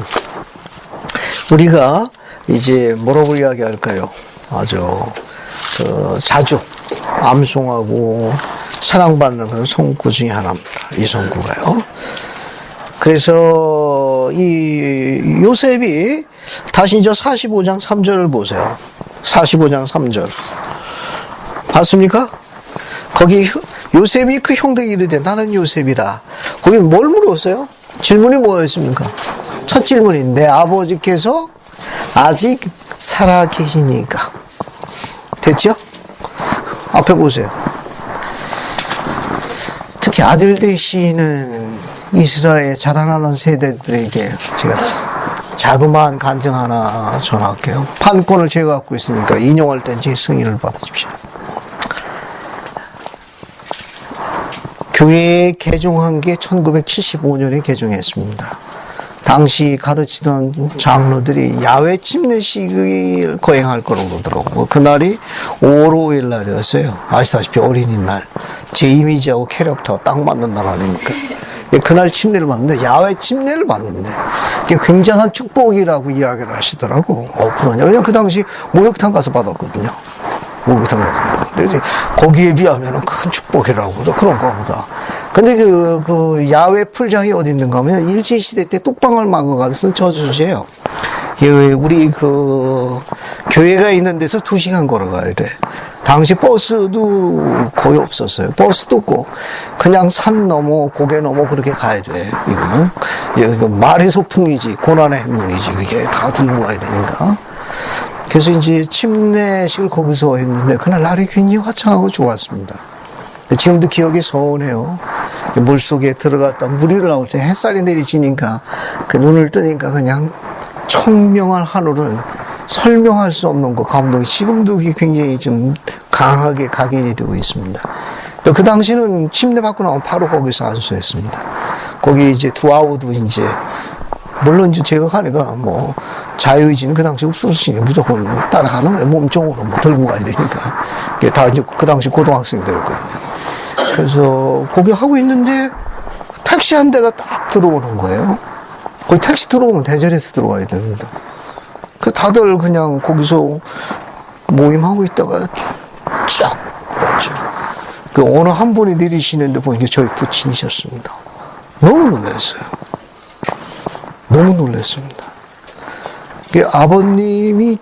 우리가 이제 뭐라고 이야기할까요? 아주 자주 암송하고 사랑받는 그런 성구 중에 하나입니다. 이 성구가요. 그래서 이 요셉이 다시 이제 45장 3절을 보세요. 45장 3절. 봤습니까? 거기 요셉이 그 형들에게 이르되 나는 요셉이라. 거기 뭘 물었어요? 질문이 뭐였습니까? 첫 질문이 내 아버지께서 아직 살아 계시니까. 됐죠? 앞에 보세요. 특히 아들 되시는 이스라엘 자라나는 세대들에게 제가 자그마한 간증 하나 전할게요. 판권을 제가 갖고 있으니까 인용할 땐 제 승인을 받아주십시오. 교회에 개종한 게 1975년에 개종했습니다. 당시 가르치던 장로들이 야외 침례식을 거행할 거라고 그러더라고요. 그날이 5월 5일 날이었어요. 아시다시피 어린이날. 제 이미지하고 캐릭터가 딱 맞는 날 아닙니까? 그날 침례를 받는데, 야외 침례를 받는데, 이게 굉장한 축복이라고 이야기를 하시더라고. 그러냐. 왜냐면 그 당시 목욕탕 가서 받았거든요. 목욕탕 가서. 근데 거기에 비하면 큰 축복이라고. 그런 거보다. 근데 그 야외 풀장이 어디 있는가 하면 일제시대 때 뚝방을 막아가서 쓴 저주지예요. 우리 교회가 있는 데서 2시간 걸어가야 돼. 당시 버스도 거의 없었어요. 버스도 없고 그냥 산 넘어 고개 넘어 그렇게 가야 돼. 이거는 말의 소풍이지 고난의 행문이지. 그게 다 들고 가야 되니까. 그래서 이제 침례식을 거기서 했는데 그날 날이 굉장히 화창하고 좋았습니다. 지금도 기억이 서운해요. 물속에 들어갔다 물이 나올 때 햇살이 내리치니까 그 눈을 뜨니까 그냥 청명한 하늘은 설명할 수 없는 그 감동이 지금도 굉장히 좀 강하게 각인이 되고 있습니다. 그 당시는 침례 받고 나면 바로 거기서 안수했습니다. 거기 이제 두아우도 이제 물론 이제 제가 가니까 뭐 자유의지는 그 당시 없었으니 무조건 따라가는 거예요. 몸종으로 뭐 들고 가야 되니까. 이게 다 이제 그 당시 고등학생들이었거든요. 그래서 거기 하고 있는데 택시 한 대가 딱 들어오는 거예요. 거기 택시 들어오면 대절해서 들어와야 됩니다. 그 다들 그냥 거기서 모임하고 있다가 쫙 왔죠. 그 어느 한 분이 내리시는데 보니까 저희 부친이셨습니다. 너무 놀랐어요. 너무 놀랐습니다. 아버님이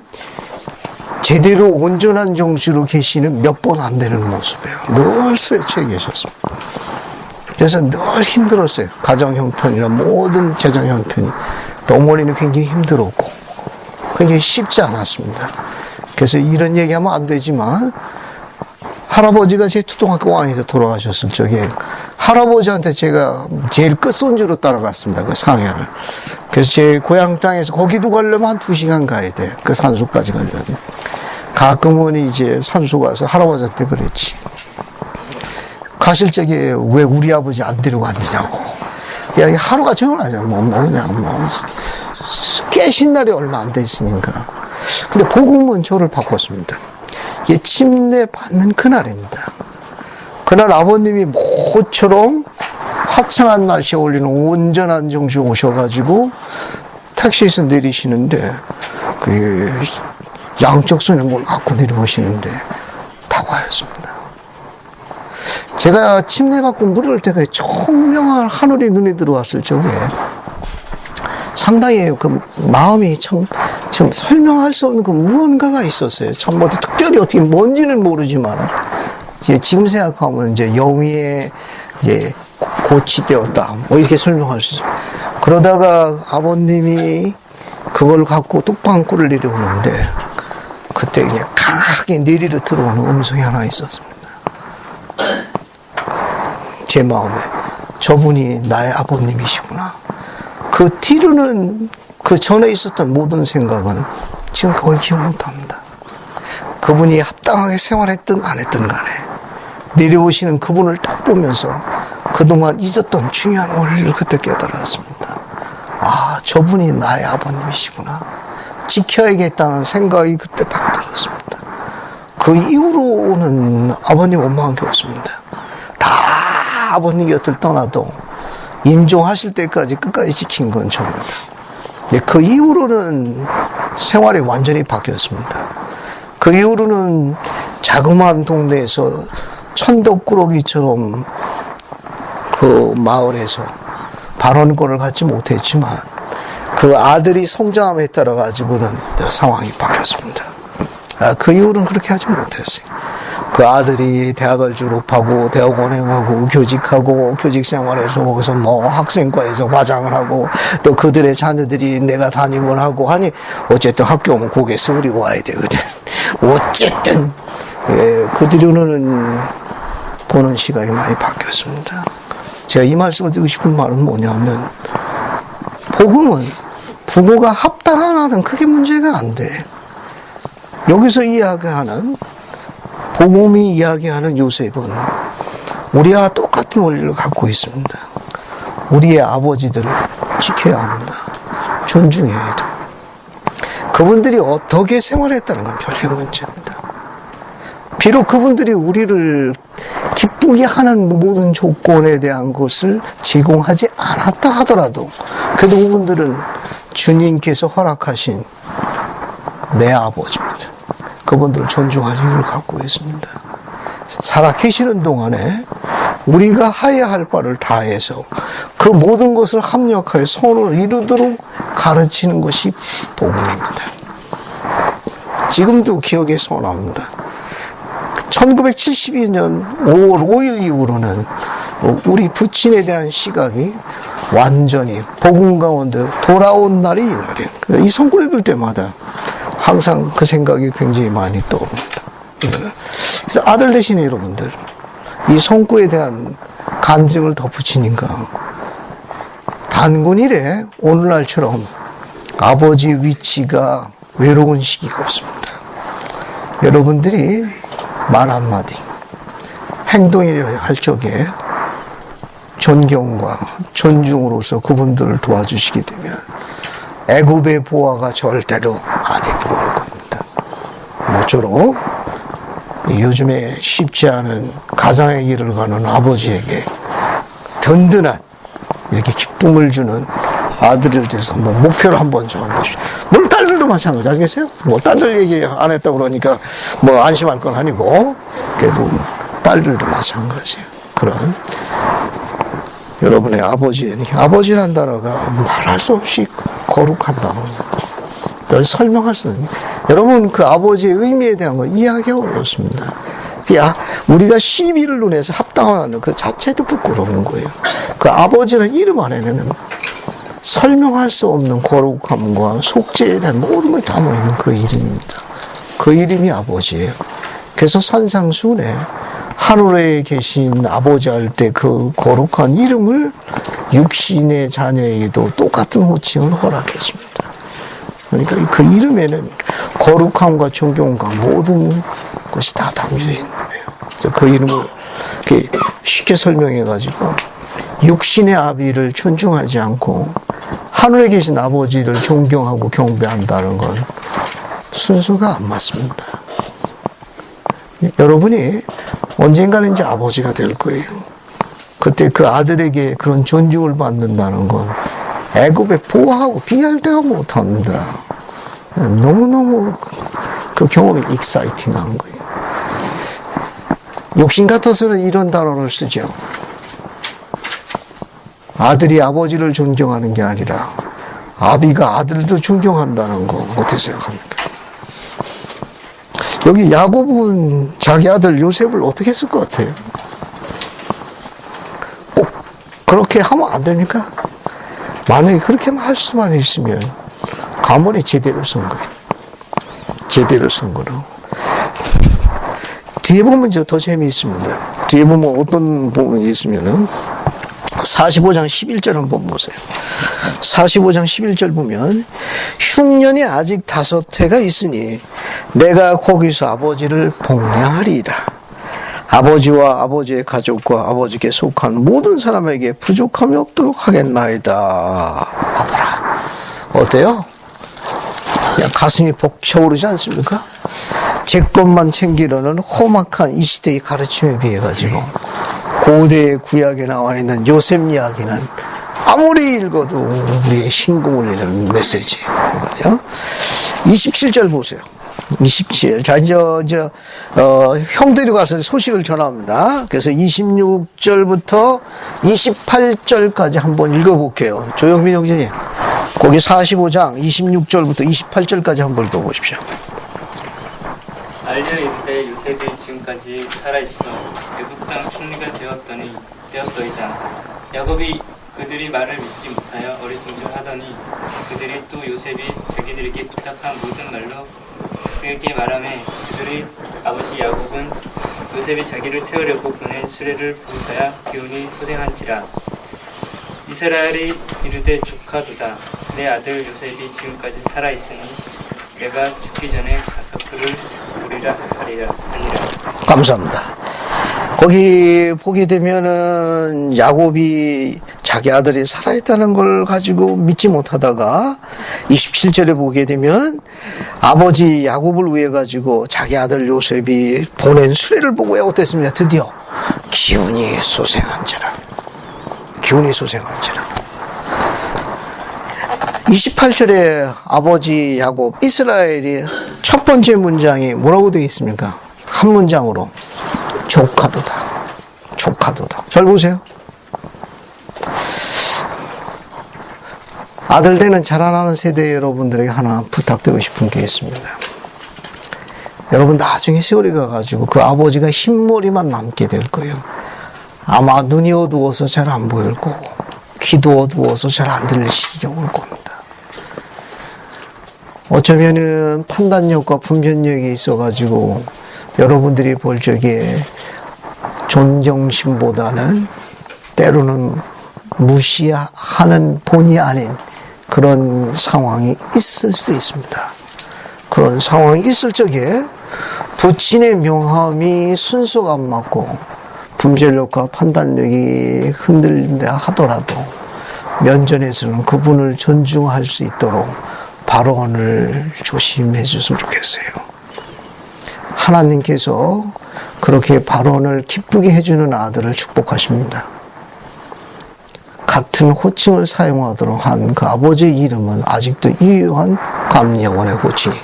제대로 온전한 정신으로 계시는 몇 번 안 되는 모습이에요. 늘 술에 취해 계셨습니다. 그래서 늘 힘들었어요. 가정 형편이나 모든 재정 형편이. 어머니는 굉장히 힘들었고 굉장히 쉽지 않았습니다. 그래서 이런 얘기하면 안 되지만 할아버지가 제 초등학교 5학년 때 돌아가셨을 적에 할아버지한테 제가 제일 끝손주로 따라갔습니다. 그 상해를. 그래서 제 고향 땅에서 거기도 가려면 한 2시간 가야 돼요. 그 산소까지 가려면. 가끔은 이제 산소 가서 할아버지한테 그랬지. 가실 적에 왜 우리 아버지 안 데리고 갔느냐고. 야, 하루가 정하잖아. 그냥 깨신 날이 얼마 안 됐으니까. 근데 복음은 저를 바꿨습니다. 이게 침례 받는 그날입니다. 그날 아버님이 모처럼 화창한 날씨에 어울리는 온전한 정신 오셔가지고 택시에서 내리시는데 그 양쪽 손에 뭘 갖고 내려오시는데 다과였습니다. 제가 침례받고 물을 때가 청명한 하늘이 눈에 들어왔을 적에 상당히 그 마음이 참 설명할 수 없는 그 무언가가 있었어요. 참 뭐 특별히 어떻게 뭔지는 모르지만 이제 지금 생각하면 이제 영위에 이제 고치되었다. 뭐 이렇게 설명할 수 있어요. 그러다가 아버님이 그걸 갖고 뚝방꿀을 내려오는데 그때 그냥 강하게 내리러 들어오는 음성이 하나 있었습니다. 제 마음에 저분이 나의 아버님이시구나. 그 뒤로는 그 전에 있었던 모든 생각은 지금 거의 기억 못합니다. 그분이 합당하게 생활했든 안 했든 간에 내려오시는 그분을 딱 보면서 그동안 잊었던 중요한 원리를 그때 깨달았습니다. 아, 저분이 나의 아버님이시구나. 지켜야겠다는 생각이 그때 딱 들었습니다. 그 이후로는 아버님 원망한 게 없습니다. 다 아버님 곁을 떠나도 임종하실 때까지 끝까지 지킨 건 저입니다. 그 이후로는 생활이 완전히 바뀌었습니다. 그 이후로는 자그마한 동네에서 천덕꾸러기처럼 그 마을에서 발언권을 갖지 못했지만 그 아들이 성장함에 따라 가지고는 상황이 바뀌었습니다. 그 이후로는 그렇게 하지 못했어요. 그 아들이 대학을 졸업하고 대학원에 가고 교직하고 교직 생활에서 거기서 뭐 학생과에서 과장을 하고 또 그들의 자녀들이 내가 담임을 하고 하니 어쨌든 학교 오면 고개 숙이고 와야 되거든. 어쨌든 그들로는 보는 시각이 많이 바뀌었습니다. 제가 이 말씀을 드리고 싶은 말은 뭐냐면 복음은 부모가 합당 하나는 크게 문제가 안 돼. 여기서 이야기하는 복음이 이야기하는 요셉은 우리와 똑같은 원리를 갖고 있습니다. 우리의 아버지들을 지켜야 합니다. 존중해야 돼요. 그분들이 어떻게 생활했다는 건 별개 문제입니다. 비록 그분들이 우리를 기쁘게 하는 모든 조건에 대한 것을 제공하지 않았다 하더라도 그래도 그분들은 주님께서 허락하신 내 아버지입니다. 그분들을 존중할 힘을 갖고 있습니다. 살아 계시는 동안에 우리가 해야 할 바를 다해서 그 모든 것을 합력하여 선을 이루도록 가르치는 것이 복음입니다. 지금도 기억에 선합니다. 1972년 5월 5일 이후로는 우리 부친에 대한 시각이 완전히 복음 가운데 돌아온 날이 이 날이에요. 이 성구를 읽을 때마다 항상 그 생각이 굉장히 많이 떠오릅니다. 그래서 아들 되시는 여러분들, 이 성구에 대한 간증을 덧붙이니까 단군일에 오늘날처럼 아버지 위치가 외로운 시기가 없습니다. 여러분들이 말 한마디, 행동을 할 적에 존경과 존중으로서 그분들을 도와주시게 되면 애굽의 보화가 절대로 안 입어올 겁니다. 모쪼록 요즘에 쉽지 않은 가장의 길을 가는 아버지에게 든든한 이렇게 기쁨을 주는 아들을 돼서 한번 목표를 한번 잡아보십시오. 물론 딸들도 마찬가지 알겠어요? 뭐 딸들 얘기 안 했다고 그러니까 뭐 안심할 건 아니고 그래도 딸들도 마찬가지예요. 그런 여러분의 아버지란 단어가 말할 수 없이 거룩한 단어입니다. 설명할 수 없는. 여러분 그 아버지의 의미에 대한 거 이해하기가 어렵습니다. 우리가 시비를 논해서 합당하는 그 자체도 부끄러운 거예요. 그 아버지는 이름 안에는 설명할 수 없는 거룩함과 속죄에 대한 모든 것이 담아있는 그 이름입니다. 그 이름이 아버지예요. 그래서 산상수훈에 하늘에 계신 아버지 할 때 그 거룩한 이름을 육신의 자녀에게도 똑같은 호칭을 허락했습니다. 그러니까 그 이름에는 거룩함과 존경과 모든 것이 다 담겨져 있는 거예요. 그래서 그 이름을 이렇게 쉽게 설명해가지고 육신의 아비를 존중하지 않고 하늘에 계신 아버지를 존경하고 경배한다는 건 순서가 안 맞습니다. 여러분이 언젠가는 이제 아버지가 될 거예요. 그때 그 아들에게 그런 존중을 받는다는 건 애굽의 보호하고 비할 데가 못합니다. 너무너무 그 경험이 익사이팅한 거예요. 욕심 같아서는 이런 단어를 쓰죠. 아들이 아버지를 존경하는 게 아니라 아비가 아들도 존경한다는 거 어떻게 생각합니까? 여기 야곱은 자기 아들 요셉을 어떻게 했을 것 같아요? 꼭 그렇게 하면 안 됩니까? 만약에 그렇게만 할 수만 있으면 가문이 제대로 쓴 거예요. 제대로 쓴 거로. 뒤에 보면 더 재미있습니다. 뒤에 보면 어떤 부분이 있으면은 45장 11절 한번 보세요. 45장 11절 보면 흉년이 아직 5해가 있으니 내가 거기서 아버지를 복량하리이다. 아버지와 아버지의 가족과 아버지께 속한 모든 사람에게 부족함이 없도록 하겠나이다 하더라. 어때요? 그냥 가슴이 벅차오르지 않습니까? 제 것만 챙기려는 험악한 이 시대의 가르침에 비해 가지고 고대 구약에 나와 있는 요셉 이야기는 아무리 읽어도 우리의 심금 울리는 메시지거든요. 27절 보세요. 27. 자, 이제, 형들이 가서 소식을 전합니다. 그래서 26절부터 28절까지 한번 읽어볼게요. 조영민 형제님, 거기 45장 26절부터 28절까지 한번 읽어보십시오. 알려 이르되 요셉이 지금까지 살아있어 애굽 땅 총리가 되었더이다. 야곱이 그들이 말을 믿지 못하여 어리둥절하더니 그들이 또 요셉이 자기들에게 부탁한 모든 말로 그에게 말하매 그들의 아버지 야곱은 요셉이 자기를 태우려고 보낸 수레를 보고서야 기운이 소생한지라. 이스라엘이 이르되 조카도다. 내 아들 요셉이 지금까지 살아있으니 내가 죽기 전에 가서 그를 보리라 하니라. 감사합니다. 거기 보게 되면은 야곱이 자기 아들이 살아있다는 걸 가지고 믿지 못하다가 27절에 보게 되면 아버지 야곱을 위해 가지고 자기 아들 요셉이 보낸 수레를 보고 어땠습니까? 드디어 기운이 소생한지라. 기운이 소생한지라. 28절에 아버지 야곱 이스라엘이 첫 번째 문장이 뭐라고 되어 있습니까? 한 문장으로 조카도다. 조카도다. 잘 보세요. 아들 되는 자라나는 세대 여러분들에게 하나 부탁드리고 싶은 게 있습니다. 여러분 나중에 세월이 가가지고 그 아버지가 흰머리만 남게 될 거예요. 아마 눈이 어두워서 잘 안 보일 거고 귀도 어두워서 잘 안 들릴 시기가 올 겁니다. 어쩌면은 판단력과 분별력이 있어가지고 여러분들이 볼 적에 존경심보다는 때로는 무시하는 본의 아닌 그런 상황이 있을 수 있습니다. 그런 상황이 있을 적에 부친의 명함이 순서가 안 맞고 분별력과 판단력이 흔들린다 하더라도 면전에서는 그분을 존중할 수 있도록 발언을 조심해 줬으면 좋겠어요. 하나님께서 그렇게 발언을 기쁘게 해주는 아들을 축복하십니다. 같은 호칭을 사용하도록 한 그 아버지의 이름은 아직도 유효한 감리원의 호칭이.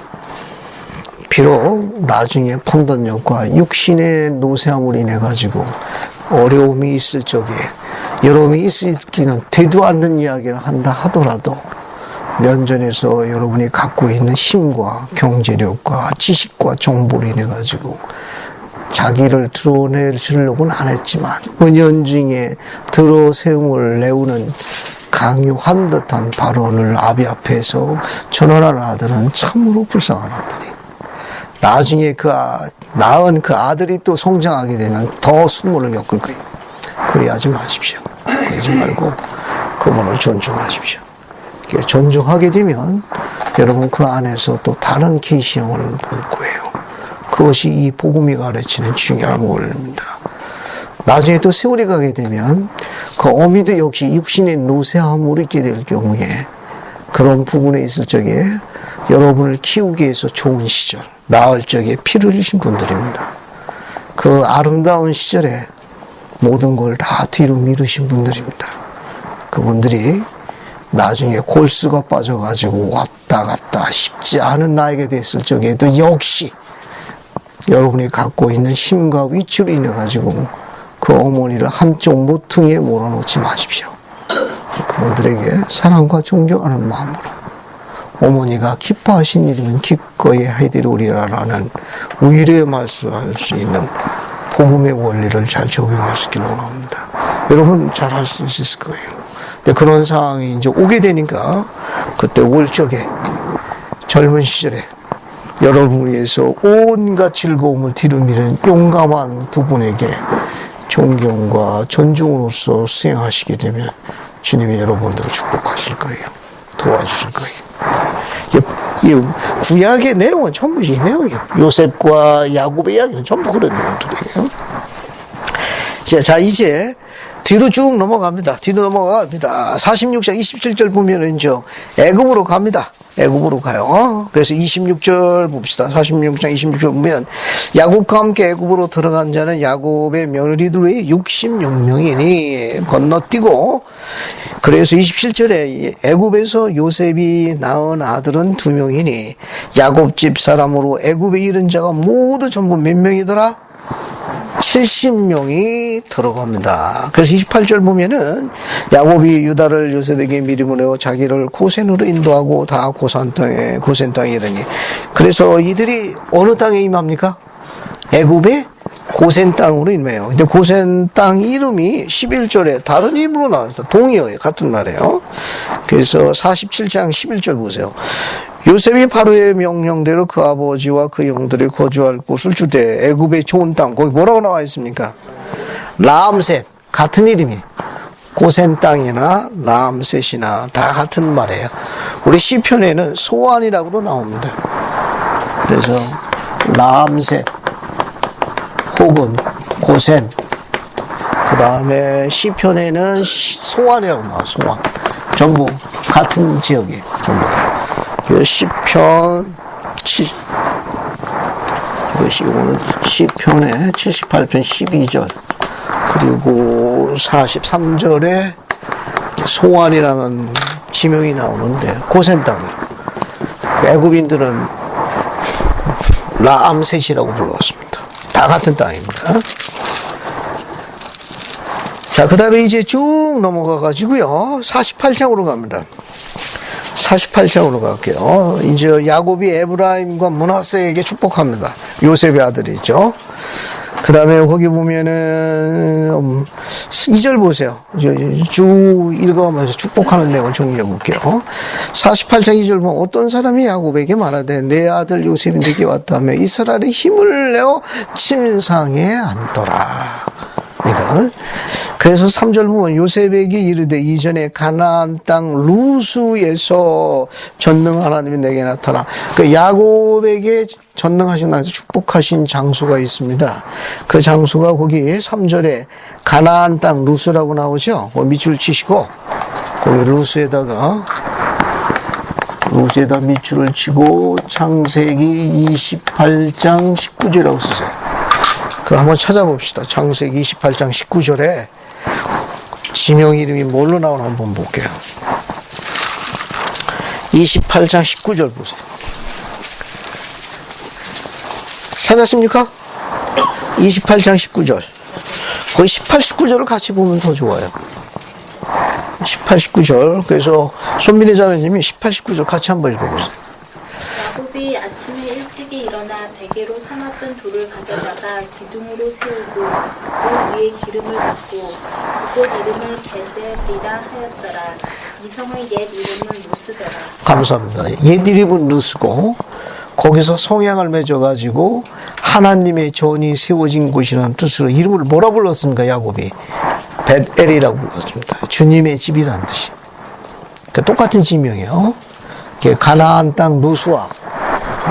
비록 나중에 판단력과 육신의 노쇠함으로 인해 가지고 어려움이 있을 적에 여러분이 있기는 되도 않는 이야기를 한다 하더라도 면전에서 여러분이 갖고 있는 힘과 경제력과 지식과 정보로 인해 가지고 자기를 드러내려고는 안 했지만 은연중에 들어세움을 내우는 강요한 듯한 발언을 아비 앞에서 전언하는 아들은 참으로 불쌍한 아들이. 나중에 낳은 그 아들이 또 성장하게 되면 더 수모를 겪을 거예요. 그래야지 마십시오. 그러지 말고 그분을 존중하십시오. 존중하게 되면 여러분 그 안에서 또 다른 계시형을 볼 거예요. 그것이 이 복음이 가르치는 중요한 원리입니다. 나중에 또 세월이 가게 되면 그 어미도 역시 육신의 노쇠함을 입게 될 경우에 그런 부분에 있을 적에 여러분을 키우기 위해서 좋은 시절, 나을 적에 피를 흘리신 분들입니다. 그 아름다운 시절에 모든 걸 다 뒤로 미루신 분들입니다. 그분들이 나중에 골수가 빠져가지고 왔다 갔다 쉽지 않은 나이가 됐을 적에도 역시 여러분이 갖고 있는 힘과 위치로 인해 가지고 그 어머니를 한쪽 모퉁이에 몰아놓지 마십시오. 그분들에게 사랑과 존경하는 마음으로 어머니가 기뻐하신 일이면 기꺼이 해드리리라라는 위로의 말씀할 수 있는 복음의 원리를 잘 적용할 수 있기를 원합니다. 여러분 잘 할 수 있을 거예요. 근데 그런 상황이 이제 오게 되니까 그때 올 적에 젊은 시절에 여러분을 위해서 온갖 즐거움을 뒤로미는 용감한 두 분에게 존경과 존중으로서 수행하시게 되면 주님이 여러분들을 축복하실 거예요. 도와주실 거예요. 이 구약의 내용은 전부 이 내용이에요. 요셉과 야곱의 이야기는 전부 그런 내용들이에요. 자, 이제 뒤로 쭉 넘어갑니다. 뒤로 넘어갑니다. 46장 27절 보면은 이제 애굽으로 갑니다. 애굽으로 가요. 그래서 26절 봅시다. 46장 26절 보면 야곱과 함께 애굽으로 들어간 자는 야곱의 며느리들 외에 66명이니 건너뛰고, 그래서 27절에 애굽에서 요셉이 낳은 아들은 2명이니 야곱 집 사람으로 애굽에 이른 자가 모두 전부 몇 명이더라? 70명이 들어갑니다. 그래서 28절 보면은 야곱이 유다를 요셉에게 미리 보내어 자기를 고센으로 인도하고 다 고센 땅에 이르니, 그래서 이들이 어느 땅에 임합니까? 애굽의 고센 땅으로 임해요. 근데 고센 땅 이름이 11절에 다른 이름으로 나왔어요. 동의어예요. 같은 말이에요. 그래서 47장 11절 보세요. 요셉이 바로의 명령대로 그 아버지와 그 형들이 거주할 곳을 주되 애굽의 좋은 땅, 거기 뭐라고 나와 있습니까? 라암셋, 같은 이름이 고센 땅이나 라암셋이나 다 같은 말이에요. 우리 시편에는 소안이라고도 나옵니다. 그래서 라암셋 혹은 고센, 그 다음에 시편에는 소안이라고 나와요. 소안. 전부 같은 지역이에요. 전부 다. 시편 이거는 시편의 78편 12절 그리고 43절에 소안이라는 지명이 나오는데 고센 땅이에요. 애굽인들은 라암셋이라고 불렀습니다. 다 같은 땅입니다. 자, 그 다음에 이제 쭉 넘어가 가지고요 48장으로 갑니다. 48장으로 갈게요. 이제 야곱이 에브라임과 므낫세에게 축복합니다. 요셉의 아들이죠. 그 다음에 거기 보면은 2절 보세요. 쭉 읽어가면서 축복하는 내용을 정리해 볼게요. 48장 2절 보면 어떤 사람이 야곱에게 말하되 내 아들 요셉이 내게 왔다며 이스라엘의 힘을 내어 침상에 앉더라. 이거. 그래서 3절 보면 요셉에게 이르되 이전에 가나안 땅 루스에서 전능 하나님이 내게 나타나, 그 야곱에게 전능하신 하나님께서 축복하신 장소가 있습니다. 그 장소가 거기 3절에 가나안 땅 루스라고 나오죠. 밑줄 치시고 거기 루스에다가 밑줄을 치고 창세기 28장 19절이라고 쓰세요. 그럼 한번 찾아봅시다. 창세기 28장 19절에 지명 이름이 뭘로 나오나 한번 볼게요. 28장 19절 보세요. 찾았습니까? 28장 19절. 거기 18, 19절을 같이 보면 더 좋아요. 18, 19절. 그래서 손민혜 자매님이 18, 19절 같이 한번 읽어보세요. 야곱이 아침에 일찍이 일어나 베개로 삼았던 돌을 가져다가 기둥으로 세우고 그 위에 기름을 붓고 그곳 이름을 베델이라 하였더라. 이성의 옛 이름은 루스더라. 감사합니다. 옛 이름은 루스고 거기서 성향을 맺어가지고 하나님의 전이 세워진 곳이라는 뜻으로 이름을 뭐라 불렀습니까? 야곱이 베델이라고 불렀습니다. 주님의 집이라는 뜻이. 그러니까 똑같은 지명이에요. 가나안 땅 루스와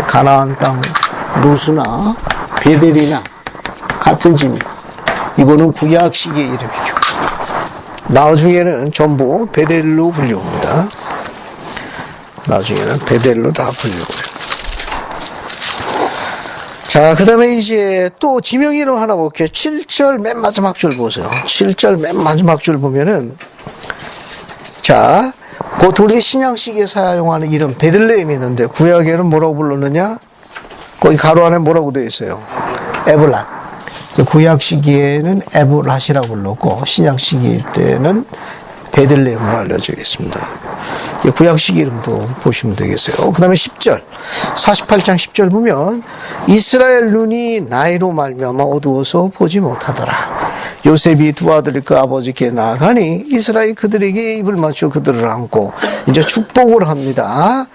가나안 땅 루스나 베델이나 같은 지명. 이거는 구약식의 이름이죠. 나중에는 전부 베델로 불려옵니다. 나중에는 베델로 다 불려오고요. 자, 그 다음에 이제 또 지명 이름 하나 볼게요. 7절 맨 마지막 줄 보세요. 7절 맨 마지막 줄 보면은, 자, 보통 우리 신약시기에 사용하는 이름 베들레헴이 있는데 구약에는 뭐라고 불렀느냐? 거기 가로 안에 뭐라고 되어 있어요? 에블랏. 구약시기에는 에블랏이라고 불렀고 신약시기 때는 베들레헴으로 알려져 있습니다. 구약시기 이름도 보시면 되겠어요. 그 다음에 10절 48장 10절 보면 이스라엘 눈이 나이로 말미암아 어두워서 보지 못하더라. 요셉이 두 아들이 그 아버지께 나아가니 이스라엘이 그들에게 입을 맞춰 그들을 안고 이제 축복을 합니다.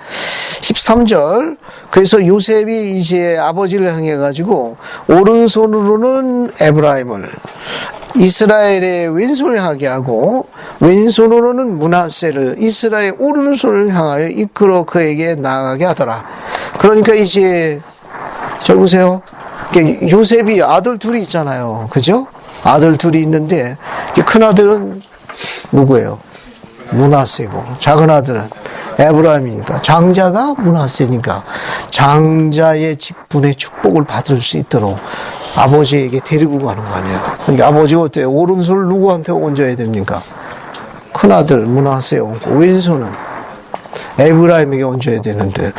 13절 그래서 요셉이 이제 아버지를 향해 가지고 오른손으로는 에브라임을 이스라엘의 왼손을 향하게 하고 왼손으로는 므낫세를 이스라엘의 오른손을 향하여 이끌어 그에게 나아가게 하더라. 그러니까 이제 저 보세요. 요셉이 아들 둘이 있잖아요. 그죠? 아들 둘이 있는데 큰 아들은 누구예요? 므낫세고 작은 아들은 에브라임이니까 장자가 므낫세니까 장자의 직분의 축복을 받을 수 있도록 아버지에게 데리고 가는 거 아니에요. 그러니까 아버지가 어때요? 오른손을 누구한테 얹어야 됩니까? 큰아들 므낫세에 얹고 왼손은 에브라임에게 얹어야 되는데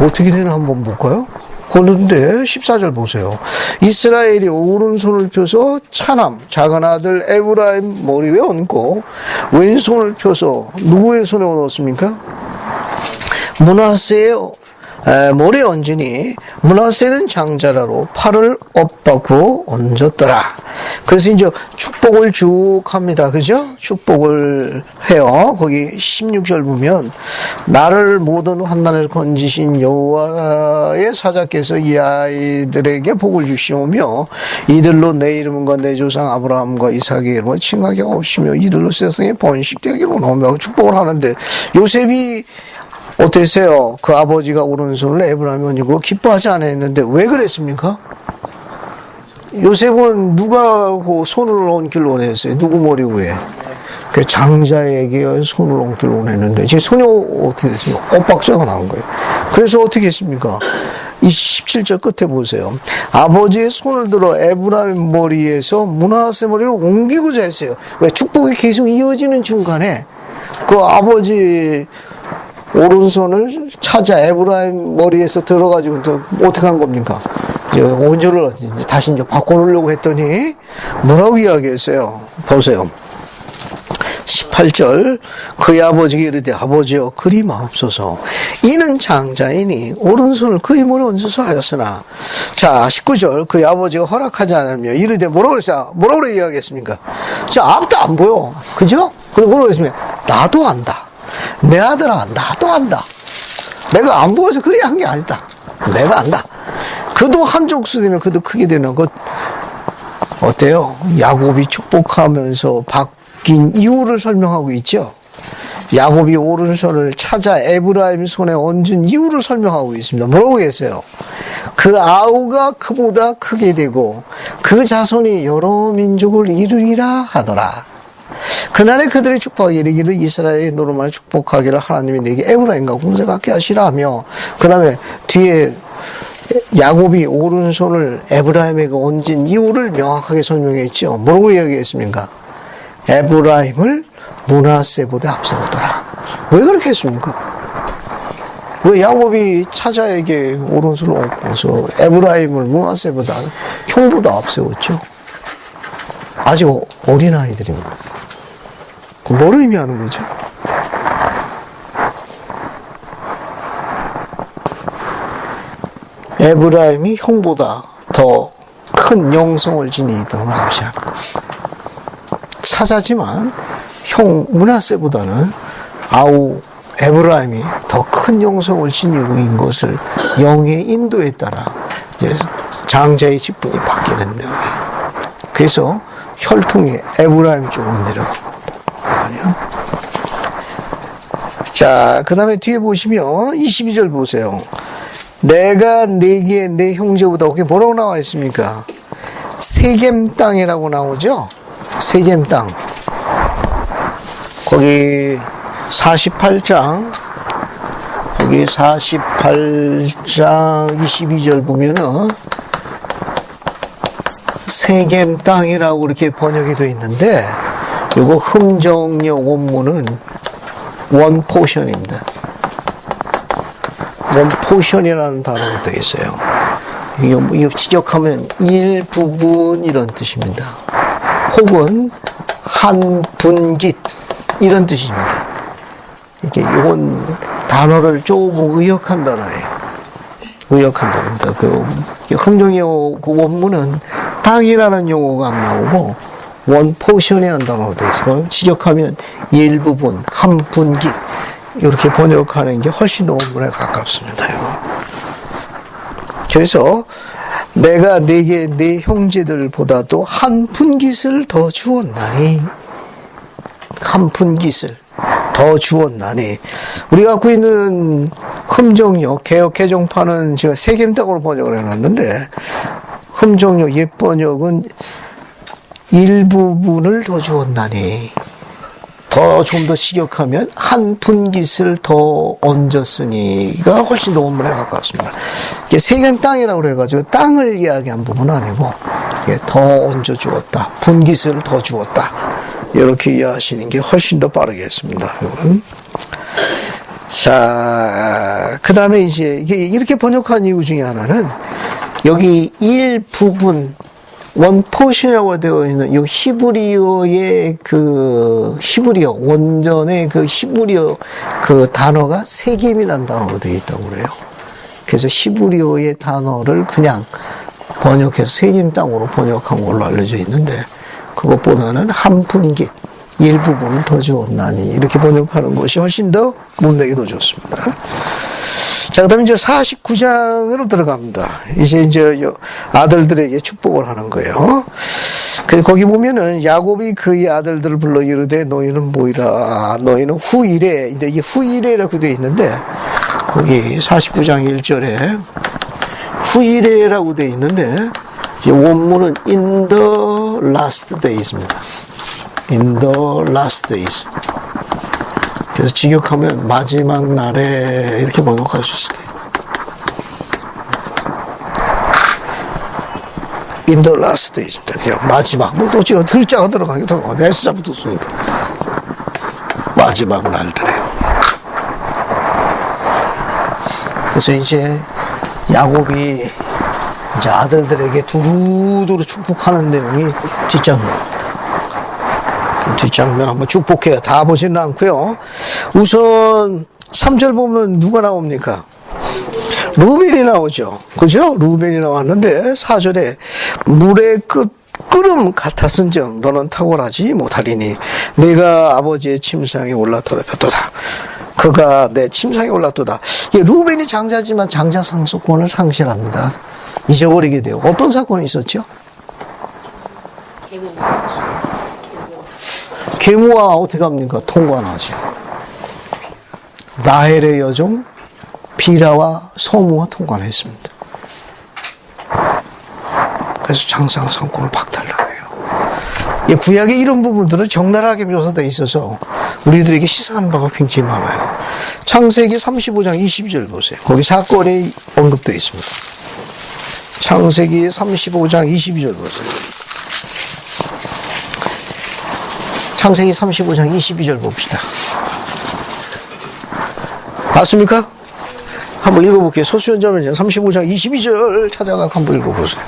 어떻게 되나 한번 볼까요? 그런데 14절 보세요. 이스라엘이 오른손을 펴서 차남 작은 아들 에브라임 머리 위에 얹고 왼손을 펴서 누구의 손에 얹었습니까? 므낫세의 머리에 얹으니 므낫세는 장자라로 팔을 엇박고 얹었더라. 그래서 이제 축복을 쭉 합니다. 그죠? 축복을 해요. 거기 16절 보면 나를 모든 환난을 건지신 여호와의 사자께서 이 아이들에게 복을 주시오며 이들로 내 이름과 내 조상 아브라함과 이삭의 이름을 칭하게 하시며 이들로 세상에 번식되기를 원하며 축복을 하는데 요셉이 어땠어요? 그 아버지가 오른손을 에브라임에 얹고 기뻐하지 않았는데 왜 그랬습니까? 요셉은 누가 그 손을 얹기를 원했어요? 누구 머리 위에? 그 장자에게 손을 얹기를 원했는데 제 손이 어떻게 됐습니까? 엇박자가 나온 거예요. 그래서 어떻게 했습니까? 이 17절 끝에 보세요. 아버지의 손을 들어 에브라임 머리에서 므낫세 머리로 옮기고자 했어요. 왜? 축복이 계속 이어지는 중간에 그 아버지 오른손을 찾아 에브라임 머리에서 들어가지고 또 어떻게 한 겁니까? 온전을 다시 이제 바꿔놓으려고 했더니 뭐라고 이야기했어요? 보세요. 18절 그의 아버지가 이르되 아버지여 그리 마옵소서 이는 장자이니 오른손을 그의 머리에 얹어서 하였으나 자 19절 그의 아버지가 허락하지 않으며 이르되 뭐라고 그랬어요? 뭐라고 이야기했습니까? 자 앞도 안 보여 그죠? 근데 뭐라고 했습니까? 나도 안다 내 아들아 나도 안다 내가 안 보여서 그래 한 게 아니다 내가 안다 그도 한 족수 되면 그도 크게 되는 것 어때요? 야곱이 축복하면서 바뀐 이유를 설명하고 있죠. 야곱이 오른손을 찾아 에브라임 손에 얹은 이유를 설명하고 있습니다. 뭐라고 했어요? 그 아우가 그보다 크게 되고 그 자손이 여러 민족을 이루리라 하더라. 그날에 그들의 축복이 이르기를 이스라엘의 노름을 축복하기를 하나님이 내게 에브라임과 공세 갖게 하시라 하며 그 다음에 뒤에 야곱이 오른손을 에브라임에게 얹은 이유를 명확하게 설명했죠. 뭐라고 이야기했습니까? 에브라임을 므낫세보다 앞세우더라. 왜 그렇게 했습니까? 왜 야곱이 차자에게 오른손을 얹고서 에브라임을 므낫세보다 형보다 앞세웠죠? 아직 어린아이들입니다. 뭘 의미하는 거죠? 에브라임이 형보다 더 큰 영성을 지닌 이들을 암시하는 것. 차자지만 형 므낫세보다는 아우 에브라임이 더 큰 영성을 지니고 있는 것을 영의 인도에 따라 이제 장자의 직분이 바뀌는 거예요. 그래서 혈통이 에브라임 쪽으로 내려가고. 자, 그 다음에 뒤에 보시면 22절 보세요. 내가 네게 내 형제보다 거기 뭐라고 나와 있습니까? 세겜 땅이라고 나오죠? 세겜 땅. 거기 48장 22절 보면은 세겜 땅이라고 이렇게 번역이 되어 있는데 요거 흠정역 원문은 원 포션입니다. 원 포션이라는 단어가 되어 있어요. 이거 직역하면 일부분 이런 뜻입니다. 혹은 한 분깃 이런 뜻입니다. 이게 이건 단어를 조금 의역한 단어예요. 의역한 단어입니다. 그 흠정역 그 원문은 땅이라는 용어가 안 나오고 원 포션이라는 단어가 되어 있어요. 직역하면 일부분, 한 분깃 이렇게 번역하는 게 훨씬 더 원문에 가깝습니다. 이거. 그래서 내가 네게 네 형제들보다도 한 분깃을 더 주었나니 한 분깃을 더 주었나니 우리가 갖고 있는 흠정역 개역 개정판은 제가 세겜 땅으로 번역을 해놨는데 흠정역 옛 번역은 일부분을 더 주었나니 더 좀 더 직역하면 한 분깃을 더 얹었으니가 훨씬 더 원문에 가깝습니다. 이게 세겜 땅이라고 그래가지고 땅을 이야기한 부분은 아니고 더 얹어 주었다. 분깃을 더 주었다. 이렇게 이해하시는 게 훨씬 더 빠르겠습니다. 자, 그 다음에 이제 이렇게 번역한 이유 중에 하나는 여기 일부분 원 포션이라고 되어 있는 이 히브리어의 히브리어 원전의 히브리어 단어가 세겜이라는 단어가 되어 있다고 그래요. 그래서 히브리어의 단어를 그냥 번역해서 세겜 땅으로 번역한 걸로 알려져 있는데 그것보다는 한 분깃 일부분을 더 주었나니 이렇게 번역하는 것이 훨씬 더 문맥이 더 좋습니다. 자, 그 다음에 이제 49장으로 들어갑니다. 이제 아들들에게 축복을 하는 거예요. 그래서 거기 보면은 야곱이 그의 아들들을 불러 이르되 너희는 모이라. 너희는 후일에, 근데 이게 후일에라고 되어 있는데 거기 49장 1절에 후일에라고 되어 있는데 원문은 in the last days입니다. in the last days. 그래서 직역하면 마지막 날에 이렇게 번역할 수 있을 거예요. In the last days입니다. 그냥 마지막, 뭐 또 지금 들자가 들어가게 들어가. S자부터 쓰니까. 마지막 날들에. 그래서 이제 야곱이 이제 아들들에게 두루두루 축복하는 내용이 뒷장면 한번 축복해요. 다 보지는 않고요. 우선 3절 보면 누가 나옵니까? 루벤이 나오죠. 그죠? 루벤이 나왔는데 4절에 물의 끓음 같았은즉 너는 탁월하지 못하리니 내가 아버지의 침상에 올라 더럽혔도다. 그가 내 침상에 올랐도다. 루벤이 장자지만 장자 상속권을 상실합니다. 잊어버리게 돼요. 어떤 사건이 있었죠? 계모와 어떻게 합니까? 통관하죠. 라헬의 여종 비라와 서무와 통관했습니다. 그래서 장상 상권을 박탈당해요. 구약의 이런 부분들은 적나라하게 묘사되어 있어서 우리들에게 시사하는 바가 굉장히 많아요. 창세기 35장 22절 보세요. 거기 사건이 언급되어 있습니다. 창세기 35장 22절 보세요. 창세기 35장 22절 봅시다. 맞습니까? 한번 읽어볼게요. 소수연자면 35장 22절 찾아가 한번 읽어보세요.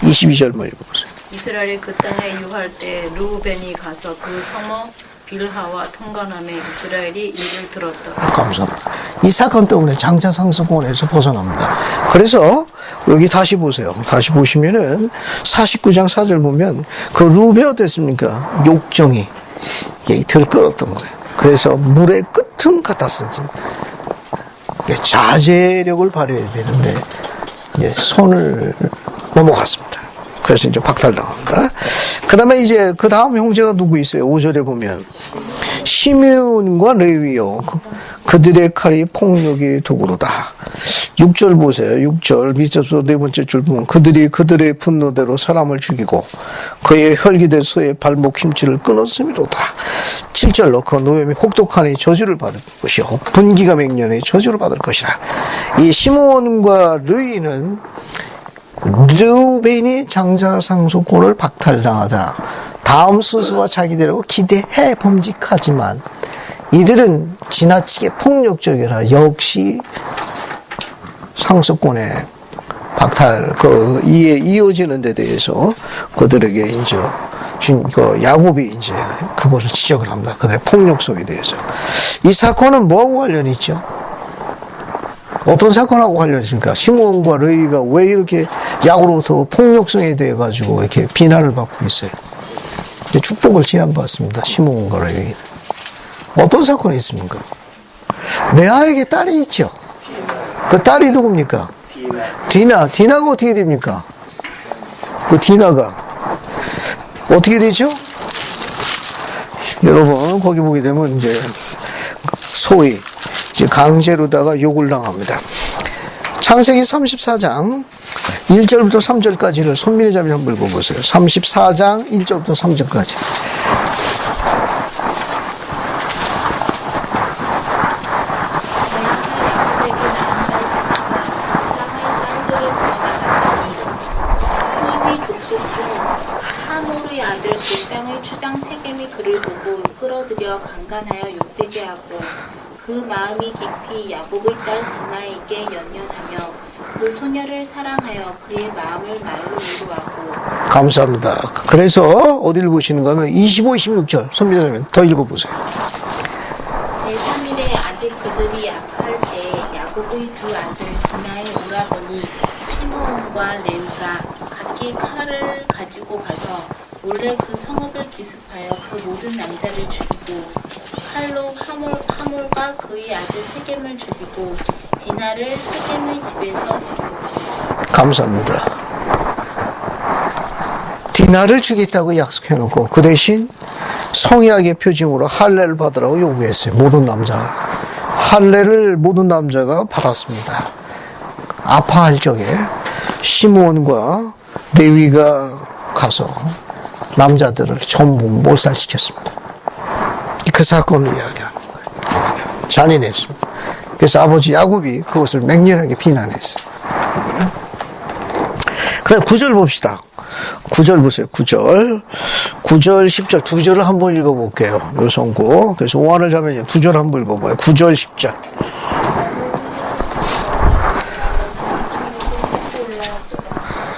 22절만 읽어보세요. 이스라엘이 그 땅에 유할 때 르우벤이 가서 그 성읍 빌하와 통관함에 이스라엘이 이를 들었다. 감사합니다. 이 사건 때문에 장자 상속권에서 벗어납니다. 그래서 여기 다시 보세요. 다시 보시면은 49장 4절 보면 그 르우벤이 어땠습니까? 욕정이 들끓었던 거예요. 그래서 물의 끄틈 같았는지 자제력을 발휘해야 되는데 이제 손을 넘어갔습니다. 그래서 이제 박탈당합니다. 그 다음에 이제 그 다음 형제가 누구 있어요? 5절에 보면 시므온과 레위요 그들의 칼이 폭력의 도구로다. 6절 보세요. 6절 밑에서 네 번째 줄 보면 그들이 그들의 분노대로 사람을 죽이고 그의 혈기된 소의 발목 힘줄을 끊었음이로다. 7절로 그 노염이 혹독하니 저주를 받을 것이요 분기가 맹년에 저주를 받을 것이라. 이 시므온과 레위는 르우벤이 장자 상속권을 박탈당하자 다음 수수와 자기들하고 기대해 범직하지만 이들은 지나치게 폭력적이라 역시 상속권의 박탈 이어지는 데 대해서 그들에게 이제 야곱이 이제 그것을 지적을 합니다. 그들의 폭력성에 대해서. 이 사건은 뭐하고 관련이 있죠? 어떤 사건하고 관련이 있습니까? 시므온과 레위가 왜 이렇게 야곱으로부터 폭력성에 대해 가지고 이렇게 비난을 받고 있어요? 축복을 제안받습니다. 시므온과 레위는. 어떤 사건이 있습니까? 레아에게 딸이 있죠. 그 딸이 누굽니까? 디나가 어떻게 됩니까? 그 디나가 어떻게 되죠? 여러분 거기 보게 되면 이제 소위 이제 강제로다가 욕을 당합니다. 창세기 34장 1절부터 3절까지를 손민의 자매 한번 읽어보세요. 34장 1절부터 3절까지. 하몰의 아들 그 땅의 추장 세겜이 그를 보고 끌어들여 강간하여 욕되게 하고 그 마음이 깊이 야곱의 딸 디나에게 연연하며 그 소녀를 사랑하여 그의 마음을 말로 위로하고. 감사합니다. 그래서 어디를 보시는 거면 25, 26절 손민자님 더 읽어보세요. 제3일에 아직 그들이 아파할 때 야곱의 두 아들 디나의 오라버니 시므온과 레위가 각기 칼을 가지고 가서 몰래 그 성읍을 기습하여 그 모든 남자를 죽이고 칼로 하몰과 그의 아들 세겜을 죽이고 디나를 세겜의 집에서 데리고 갔다. 감사합니다. 디나를 주겠다고 약속해놓고 그 대신 성약의 표징으로 할례를 받으라고 요구했어요. 모든 남자가. 할례를 모든 남자가 받았습니다. 아파할 적에 시므온과 레위가 가서 남자들을 전부 몰살시켰습니다. 그 사건을 이야기하는 거예요. 잔인했습니다. 그래서 아버지 야곱이 그것을 맹렬하게 비난했어요. 그 다음 9절 봅시다. 9절 보세요. 9절, 10절 두 절을 한번 읽어볼게요. 요 성구. 그래서 오한을 자면 두 절 한번 읽어봐요. 9절, 10절.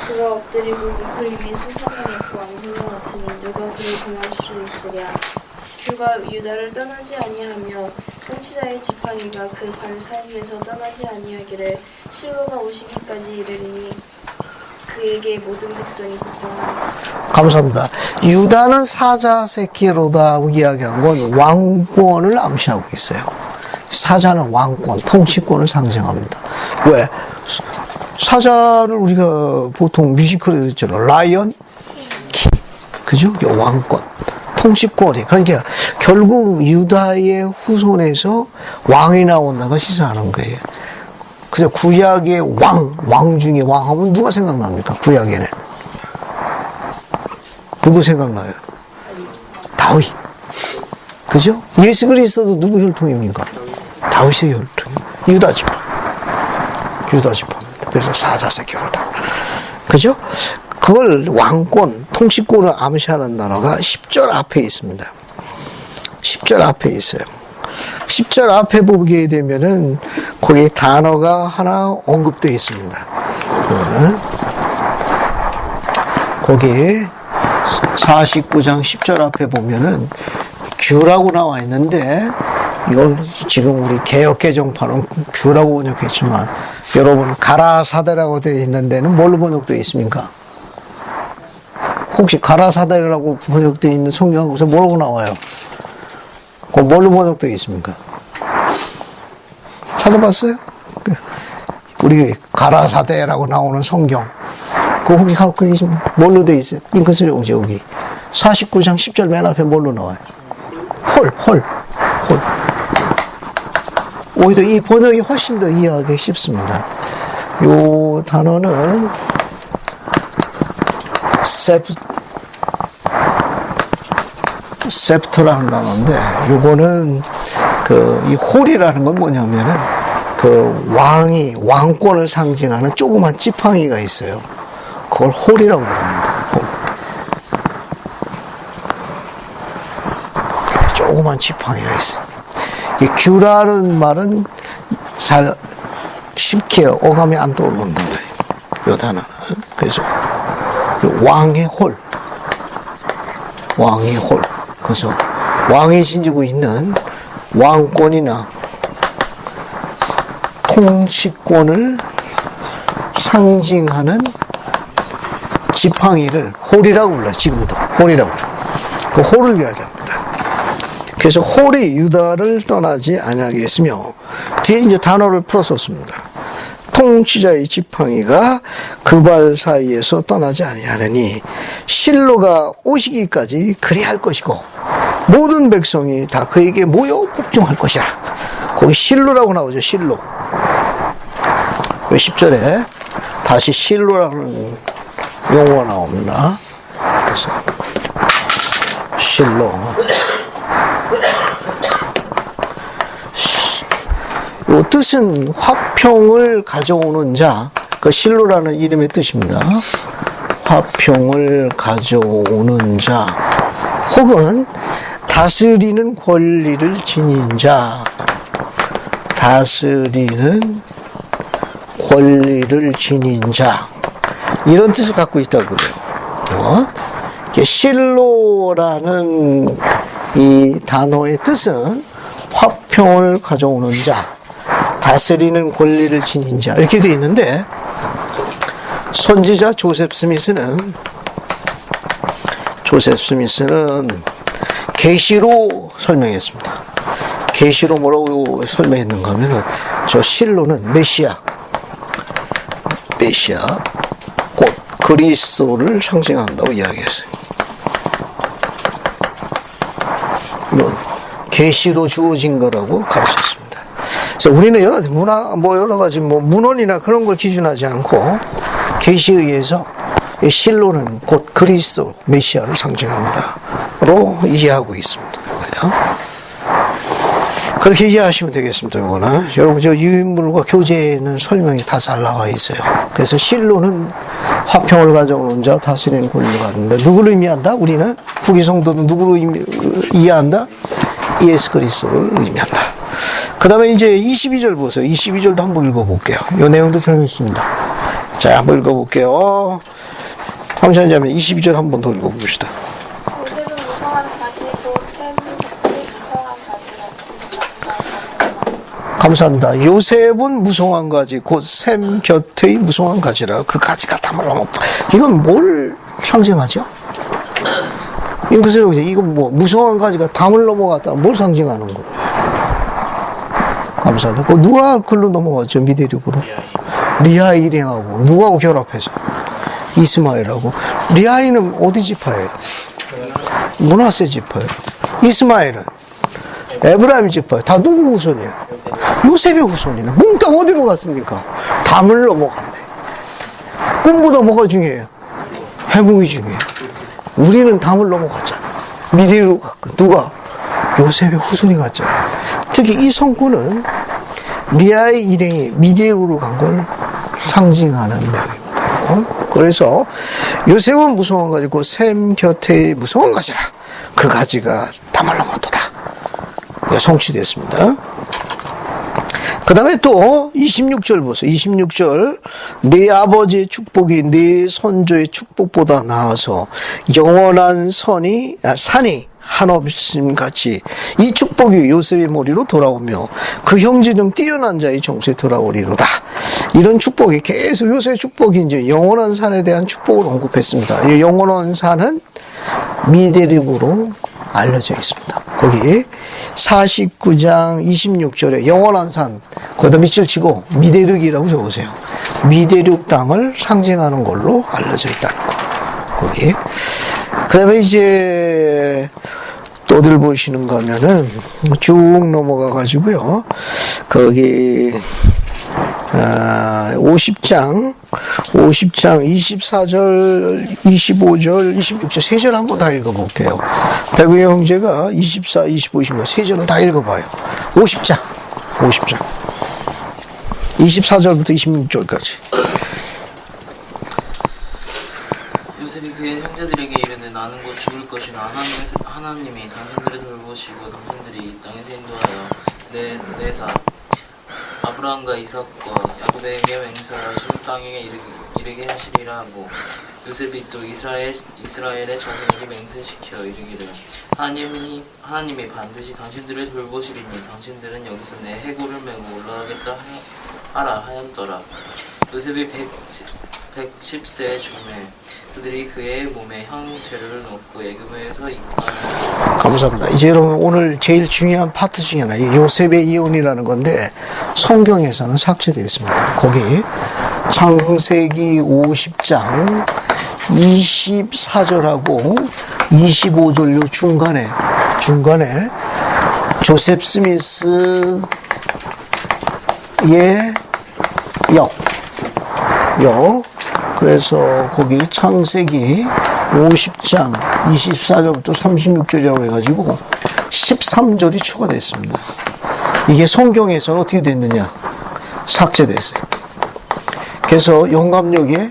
그가 엎드리고 그 그림이 수상하고 왕성과 같으니 누가 그를 금할 수 있으랴. 그가 유다를 떠나지 아니하며 통치자의 지팡이가 그 발 사이에서 떠나지 아니하기를 실로가 오시기까지 이르리니 그에게 모든 백성이 복종하리라. 감사합니다. 유다는 사자 새끼로다고 이야기한 건 왕권을 암시하고 있어요. 사자는 왕권, 통치권을 상징합니다. 왜? 사자를 우리가 보통 뮤지컬에 듣잖아요. 라이언, 킹. 그죠? 왕권, 통치권이. 그러니까 결국 유다의 후손에서 왕이 나온다는 걸 시사하는 거예요. 그래서 구약의 왕 중에 왕 하면 누가 생각납니까? 구약에는. 누구 생각나요? 다윗. 그죠? 예수 그리스도도 누구 혈통입니까? 다윗의 혈통이요. 유다 지파. 유다 지파입니다. 그래서 사자새끼로다. 그죠? 그걸 왕권, 통치권을 암시하는 단어가 10절 앞에 있습니다. 10절 앞에 있어요. 10절 앞에 보게 되면은 거기에 단어가 하나 언급되어 있습니다. 거기에 49장 10절 앞에 보면은 규라고 나와 있는데 이건 지금 우리 개역개정판은 규라고 번역했지만 여러분 가라사대라고 되어 있는 데는 뭘로 번역되어 있습니까? 혹시 가라사대라고 번역되어 있는 성경에서 뭐라고 나와요? 그거 뭘로 번역되어 있습니까? 찾아봤어요? 우리 가라사대라고 나오는 성경 그거 혹시 갖고 계시면 뭘로 되어 있어요? 잉크스레옹지 여기 49장 10절 맨 앞에 뭘로 나와요? 홀. 오히려 이 번역이 훨씬 더 이해하기 쉽습니다. 요 단어는 세프터라는 단어인데, 요거는 이 홀이라는 건 뭐냐면은 왕권을 상징하는 조그만 지팡이가 있어요. 그걸 홀이라고 부릅니다. 조그만 지팡이가 있어요. 이 규라는 말은 잘 쉽게 어감이 안 떠오르는 거예요. 요 단어는. 그래서 왕의 홀. 그래서 왕이 지니고 있는 왕권이나 통치권을 상징하는 지팡이를 홀이라고 불러요. 지금도 홀이라고 불러요. 그 홀을 이야기합니다. 그래서 홀이 유다를 떠나지 아니하게 했으며, 뒤에 이제 단어를 풀었었습니다. 통치자의 지팡이가 그 발 사이에서 떠나지 아니하느니 실로가 오시기까지 그리할 것이고 모든 백성이 다 그에게 모여 복종할 것이라. 거기 실로라고 나오죠. 실로. 10절에 다시 실로라는 용어가 나옵니다. 그래서 실로. 이 뜻은 화평을 가져오는 자, 그 실로라는 이름의 뜻입니다. 화평을 가져오는 자, 혹은 다스리는 권리를 지닌 자, 다스리는 권리를 지닌 자, 이런 뜻을 갖고 있다고 그래요. 실로라는 이 단어의 뜻은 화평을 가져오는 자, 다스리는 권리를 지닌 자, 이렇게 되어 있는데, 선지자 조셉 스미스는 계시로 설명했습니다. 계시로 뭐라고 설명했는가 하면은, 저 실로는 메시아, 곧 그리스도를 상징한다고 이야기했어요. 이건 계시로 주어진 거라고 가르쳤습니다. 그래서 우리는 여러 가지 문헌이나 그런 걸 기준하지 않고 계시에 의해서 실로는 곧 그리스도 메시아를 상징한다로 이해하고 있습니다. 그렇게 이해하시면 되겠습니다. 이거는 여러분 저 유인물과 교재에는 설명이 다 잘 나와 있어요. 그래서 실로는 화평을 가져오는 자, 다스리는 권리를 갖는다. 누구를 의미한다? 우리는 후기 성도는 누구로 이해한다? 예수 그리스도를 의미한다. 그 다음에 이제 22절 보세요. 22절도 한번 읽어볼게요. 이 내용도 재밌습니다. 자, 한번 읽어볼게요. 황찬자매 22절 한번 더 읽어봅시다. 요셉은 무성한 가지 곧 샘 곁의 무성한 가지라. 감사합니다. 요셉은 무성한 가지 곧 샘 곁의 무성한 가지라. 그 가지가 담을 넘었다. 이건 뭘 상징하죠? 이건 뭐 무성한 가지가 담을 넘어갔다. 뭘 상징하는 거예요? 감사합니다. 그 누가 글로 넘어갔죠? 미대륙으로. 리아 일행하고 누구하고 결합해서? 이스마엘하고. 리아이는 어디 지파예요? 므낫세 지파예요. 이스마엘은 에브라임 지파예요. 다 누구 후손이에요? 요셉의 후손이네. 몽땅 어디로 갔습니까? 담을 넘어갔네. 꿈보다 뭐가 중요해요? 해몽이 중요해요. 우리는 담을 넘어갔잖아. 미디로 갔고. 누가? 요셉의 후손이 갔잖아. 특히 이 성구는 리아의 일행이 미디로 간 걸 상징하는 내용입니다. 그래서 요셉은 무성한 가지고 샘 곁에 무성한 가지라. 그 가지가 담을 넘었도다. 성취됐습니다. 그 다음에 또 26절 보세요. 26절 내 아버지의 축복이 내 선조의 축복보다 나아서 영원한 산이 한없음 같이 이 축복이 요셉의 머리로 돌아오며 그 형제 중 뛰어난 자의 정수에 돌아오리로다. 이런 축복이 계속 요셉의 축복이 이제 영원한 산에 대한 축복을 언급했습니다. 이 영원한 산은 미대륙으로 알려져 있습니다. 거기 49장 26절에 영원한 산, 거기다 밑줄 치고 미대륙이라고 적으세요. 미대륙 땅을 상징하는 걸로 알려져 있다는 거. 거기. 그 다음에 이제 또들 보시는가 하면은 쭉 넘어가 가지고요. 거기 50장 24절, 25절, 26절 세 절 한번 다 읽어볼게요. 배구의 형제가 24, 25, 26 세 절을 다 읽어봐요. 50장 24절부터 26절까지. 요셉이 그의 형제들에게 이르되 나는 곧 죽을 것이나 하나님이 당신들을 돌보시고 당신들이 이 땅에서 인도하여 내사 아브라함과 이삭과 야곱에게 맹세하신 땅에 이르게 하시리라 하고 요셉이 또 이스라엘의 자손에게 맹세시켜 이르기를 하나님이 반드시 당신들을 돌보시리니 당신들은 여기서 내 해골을 메고 올라가겠다 하라 하였더라. 요셉이 110세에 죽음에 그들이 그의 몸에 향재료를 넣고 애굽에서 입가는. 감사합니다. 이제 여러분 오늘 제일 중요한 파트 중에 하나, 요셉의 이혼이라는 건데 성경에서는 삭제되어 있습니다. 거기 창세기 50장 24절하고 25절 요 중간에 조셉 스미스의 그래서 거기 창세기 50장 24절부터 36절이라고 해가지고 13절이 추가됐습니다. 이게 성경에서 어떻게 됐느냐? 삭제됐어요. 그래서 영감력에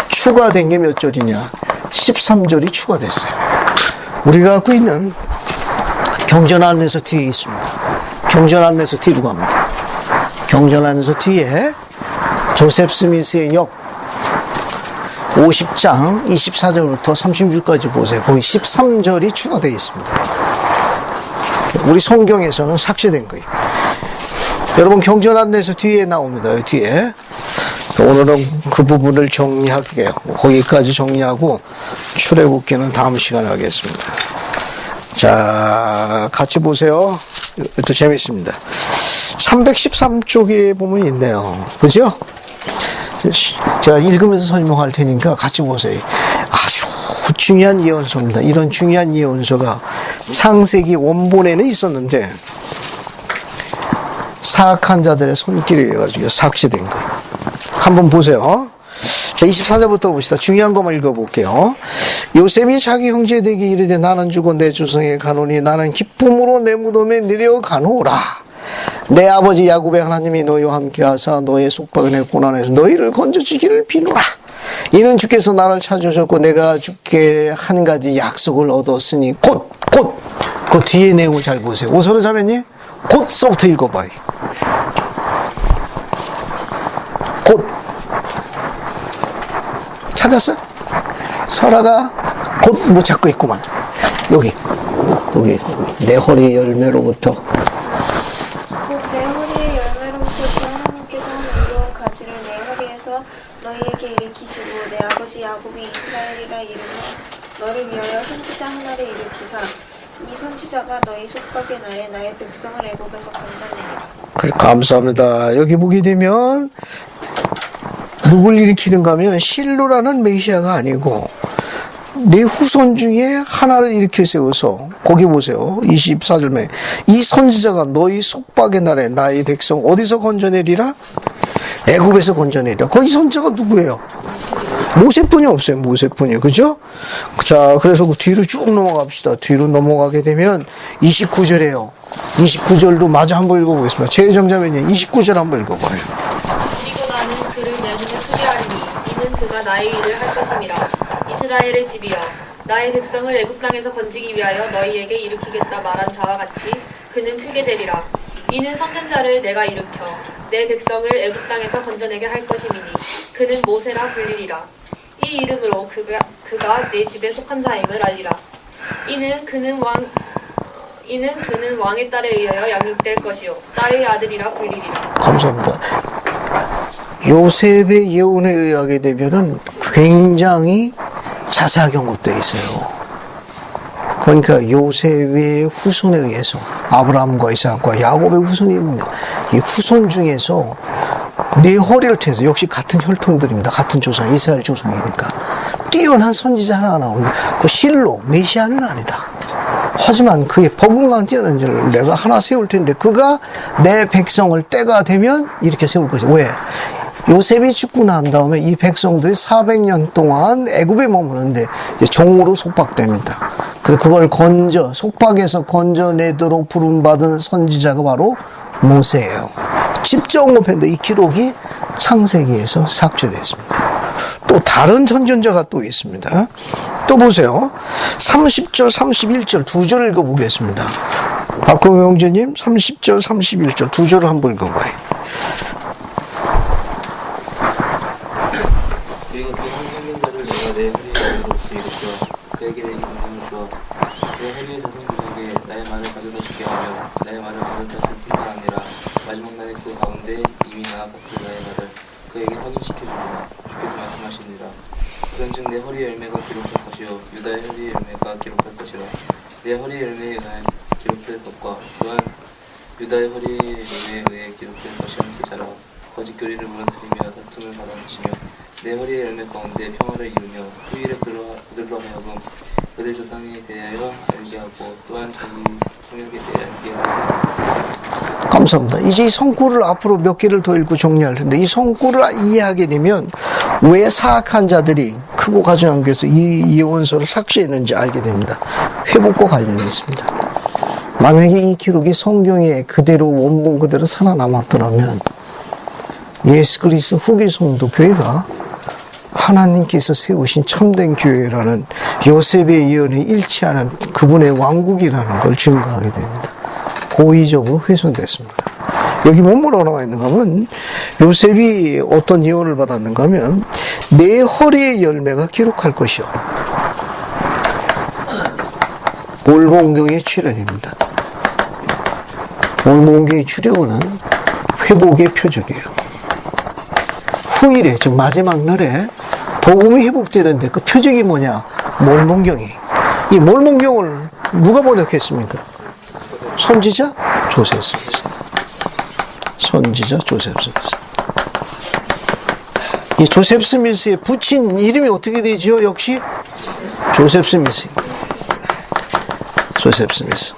추가된 게 몇 절이냐? 13절이 추가됐어요. 우리가 갖고 있는 경전 안에서 뒤에 있습니다. 경전 안에서 뒤로 갑니다. 경전 안에서 뒤에 조셉 스미스의 역 50장 24절부터 36절까지 보세요. 거기 13절이 추가되어 있습니다. 우리 성경에서는 삭제된 거예요. 여러분 경전 안내서 뒤에 나옵니다. 뒤에. 오늘은 그 부분을 정리할게요. 거기까지 정리하고 출애굽기는 다음 시간에 하겠습니다. 자, 같이 보세요. 이것도 재밌습니다. 313쪽에 보면 있네요. 그죠? 제가 읽으면서 설명할 테니까 같이 보세요. 아주 중요한 예언서입니다. 이런 중요한 예언서가 창세기 원본에는 있었는데 사악한 자들의 손길에 의해가지고 삭제된 거예요. 한번 보세요. 자, 24절부터 봅시다. 중요한 것만 읽어볼게요. 요셉이 자기 형제에게 이르되 나는 죽어 내 조상에 가노니 나는 기쁨으로 내 무덤에 내려가노라. 내 아버지 야곱의 하나님이 너희와 함께하사 너의 속박의 고난에서 너희를 건져주기를 비노라. 이는 주께서 나를 찾으셨고 내가 주께 한 가지 약속을 얻었으니 곧 그 뒤에 내용을 잘 보세요. 오서로 자매님 곧서부터 읽어봐요. 곧 찾았어? 설아가 곧 못 찾고 있구만. 여기 내 허리 열매로부터 내 허리의 열매로부터 주 하나님께서 의로운 가지를 내 허리에서 너희에게 일으키시고 내 아버지 야곱이 이스라엘이라 이름으로 너를 위하여 선지자 하나를 일으키사 이 선지자가 너희 속박의 날에 나의 백성을 애굽에서 건져내리라. 그래, 감사합니다. 여기 보게 되면 누굴 일으키는가 하면 실로라는 메시아가 아니고 내 후손 중에 하나를 일으켜 세워서 거기 보세요. 24절에 이 선지자가 너희 속박의 날에 나의 백성 어디서 건져내리라? 애굽에서 건져내리라. 거기 선지자가 누구예요? 모세뿐이 없어요. 모세뿐이. 그죠? 자, 그래서 그 뒤로 쭉 넘어갑시다. 뒤로 넘어가게 되면 29절이에요. 29절도 마저 한번 읽어보겠습니다. 제정자매님 29절 한번 읽어봐요. 그리고 나는 그를 내 눈에 크게 하리니 이는 그가 나의 일을 할 것임이라. 이스라엘의 집이여 나의 백성을 애굽 땅에서 건지기 위하여 너희에게 일으키겠다 말한 자와 같이 그는 크게 되리라. 이는 선전자를 내가 일으켜 내 백성을 애굽 땅에서 건져내게 할 것임이니 그는 모세라 불리리라. 이 이름으로 그가 내 집에 속한 자임을 알리라. 이는 그는 왕의 딸에 의하여 양육될 것이요 딸의 아들이라 불리리라. 감사합니다. 요셉의 예언에 의하게 되면은 굉장히 자세하게 언급되어 있어요. 그러니까 요셉의 후손에 의해서 아브라함과 이삭과 야곱의 후손입니다. 이 후손 중에서 네 허리를 태서 역시 같은 혈통들입니다. 같은 조상, 이스라엘 조상이니까 뛰어난 선지자 하나가 나옵니다. 그 실로 메시아는 아니다. 하지만 그의 버금가는 뛰어난 자를 내가 하나 세울 텐데 그가 내 백성을 때가 되면 이렇게 세울 것이다. 왜? 요셉이 죽고 난 다음에 이 백성들이 400년 동안 애굽에 머무는데 종으로 속박됩니다. 그걸 속박에서 건져내도록 부름받은 선지자가 바로 모세예요. 직접 언급했는데 이 기록이 창세기에서 삭제됐습니다. 또 다른 선전자가 또 있습니다. 또 보세요. 30절, 31절 두 절 읽어보겠습니다. 박홍영 형제님 30절, 31절 두 절을 한번 읽어봐요. 그리고 그 성전자를 내가 내 허리에 이로써 일으켜 그에게 내 이름을 주어 내 허리의 자손들에게 나의 말을 가져다 주게 하며 나의 말을 가져다 줄 뿐만 아니라 마지막 날에 그 가운데 이미 나아갔을 나의 말을 그에게 확인시켜주리라. 주께서 말씀하시니라. 그런즉 내 허리의 열매가 기록할 것이요 유다의 허리의 열매가 기록할 것이라. 내 허리의 열매에 의해 기록될 것과 또한 유다의 허리의 열매에 의해 기록될 것이 함께 자라 거짓 교리를 무너뜨리며 다툼을 받아치며 내 허리의 열매 가운데 평화를 이루며 후일에 그들로 하여금 그들 조상에 대하여 알게 하고 또한 자기 성역에 대하여 알게 하고 감사합니다. 이제 이 성구를 앞으로 몇 개를 더 읽고 정리할 텐데, 이 성구를 이해하게 되면 왜 사악한 자들이 크고 가증한 교회에서 이 예언서를 삭제했는지 알게 됩니다. 회복과 관련이 있습니다. 만약에 이 기록이 성경에 그대로 원본 그대로 살아남았더라면 예수 그리스도 후기 성도 교회가 하나님께서 세우신 참된 교회라는 요셉의 예언이 일치하는 그분의 왕국이라는 걸 증거하게 됩니다. 고의적으로 훼손됐습니다. 여기 뭐라고 나와 있는가 하면 요셉이 어떤 예언을 받았는가 하면 내 허리의 열매가 기록할 것이요. 몰몬경의 출현입니다. 몰몬경의 출현은 회복의 표적이에요. 후일에, 즉 마지막 날에 복음이 회복되는데 그 표적이 뭐냐? 몰몬경이. 이 몰몬경을 누가 번역했습니까? 선지자 조셉 스미스. 선지자 조셉 스미스. 이 조셉 스미스의 붙인 이름이 어떻게 되죠? 역시 조셉 스미스. 조셉 스미스.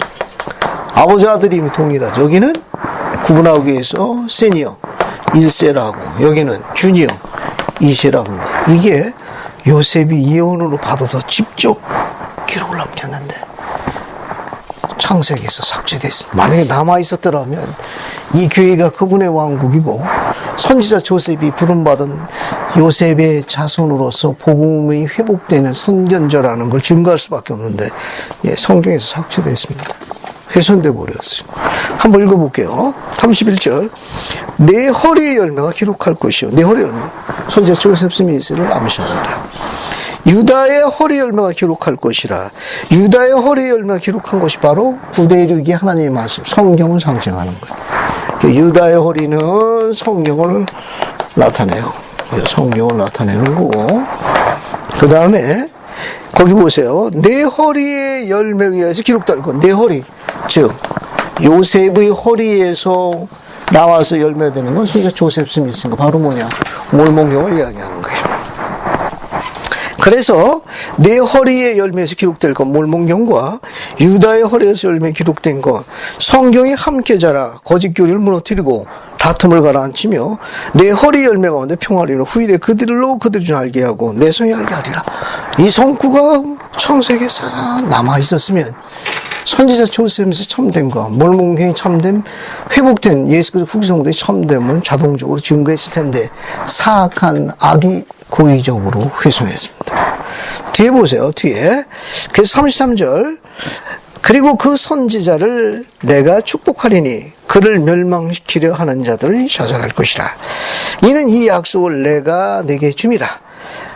아버지 아들 이름이 동일하죠. 여기는 구분하기 위해서 시니어 1세라고, 여기는 주니어 2세라고. 이게 요셉이 예언으로 받아서 직접 기록을 남겼는데 창세기에서 삭제됐습니다. 만약에 남아있었더라면 이 교회가 그분의 왕국이고 선지자 조셉이 부름받은 요셉의 자손으로서 복음이 회복되는 선견자라는 걸 증거할 수밖에 없는데 성경에서 삭제됐습니다. 훼손돼 버렸어요. 한번 읽어볼게요. 31절. 내 허리의 열매가 기록할 것이요. 내 허리의 열매. 선지자 조셉 스미스를 암시합니다. 유다의 허리 열매가 기록할 것이라. 유다의 허리 열매가 기록한 것이 바로 구대륙이 하나님의 말씀, 성경을 상징하는 거예요. 유다의 허리는 성경을 나타내요. 성경을 나타내는 거고. 그 다음에 거기 보세요. 내 허리의 열매에 의해서 기록될 것. 내 허리. 즉 요셉의 허리에서 나와서 열매가 되는 건 선지자 조셉 스미스인가. 바로 뭐냐? 몰몬경을 이야기하는 거예요. 그래서 내 허리의 열매에서 기록될 것, 몰몬경과 유다의 허리에서 열매 기록된 것, 성경이 함께 자라 거짓 교리를 무너뜨리고 다툼을 가라앉히며 내 허리 열매 가운데 평화리는 후일에 그들로 그들이 좀 알게 하고 내 성이 알게 하리라. 이 성구가 창세기에 살아 남아 있었으면 선지자 조셉에서 참된 거, 몰몬경이 참된, 회복된 예수 그리스도 후기 성도의 참됨은 자동적으로 증거했을 텐데 사악한 악이 고의적으로 훼손했습니다. 뒤에 보세요. 뒤에. 그래서 33절. 그리고 그 선지자를 내가 축복하리니 그를 멸망시키려 하는 자들을 좌절할 것이라. 이는 이 약속을 내가 내게 줌이라.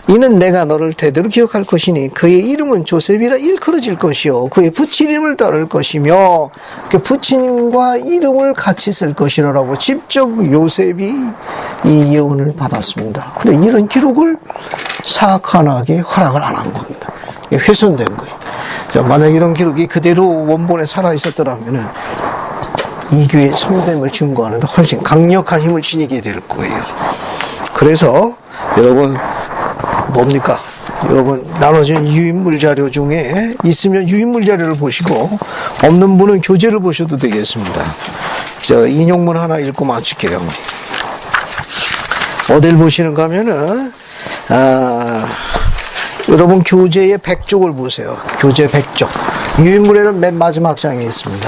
이는 내가 너를 대대로 기억할 것이니 그의 이름은 조셉이라 일컬어질 것이요 그의 부친 이름을 따를 것이며 그 부친과 이름을 같이 쓸 것이라고 직접 요셉이 이 예언을 받았습니다. 그런데 이런 기록을 사악한 악에 허락을 안 한 겁니다. 훼손된 거예요. 자, 만약 이런 기록이 그대로 원본에 살아 있었더라면은 이 교회의 참됨을 증거하는데 훨씬 강력한 힘을 지니게 될 거예요. 그래서 여러분 뭡니까? 여러분 나눠진 유인물 자료 중에 있으면 유인물 자료를 보시고 없는 분은 교재를 보셔도 되겠습니다. 저 인용문 하나 읽고 마칠게요. 어딜 보시는가 하면은 여러분 교재의 100쪽을 보세요. 교재 100쪽. 유인물에는 맨 마지막 장에 있습니다.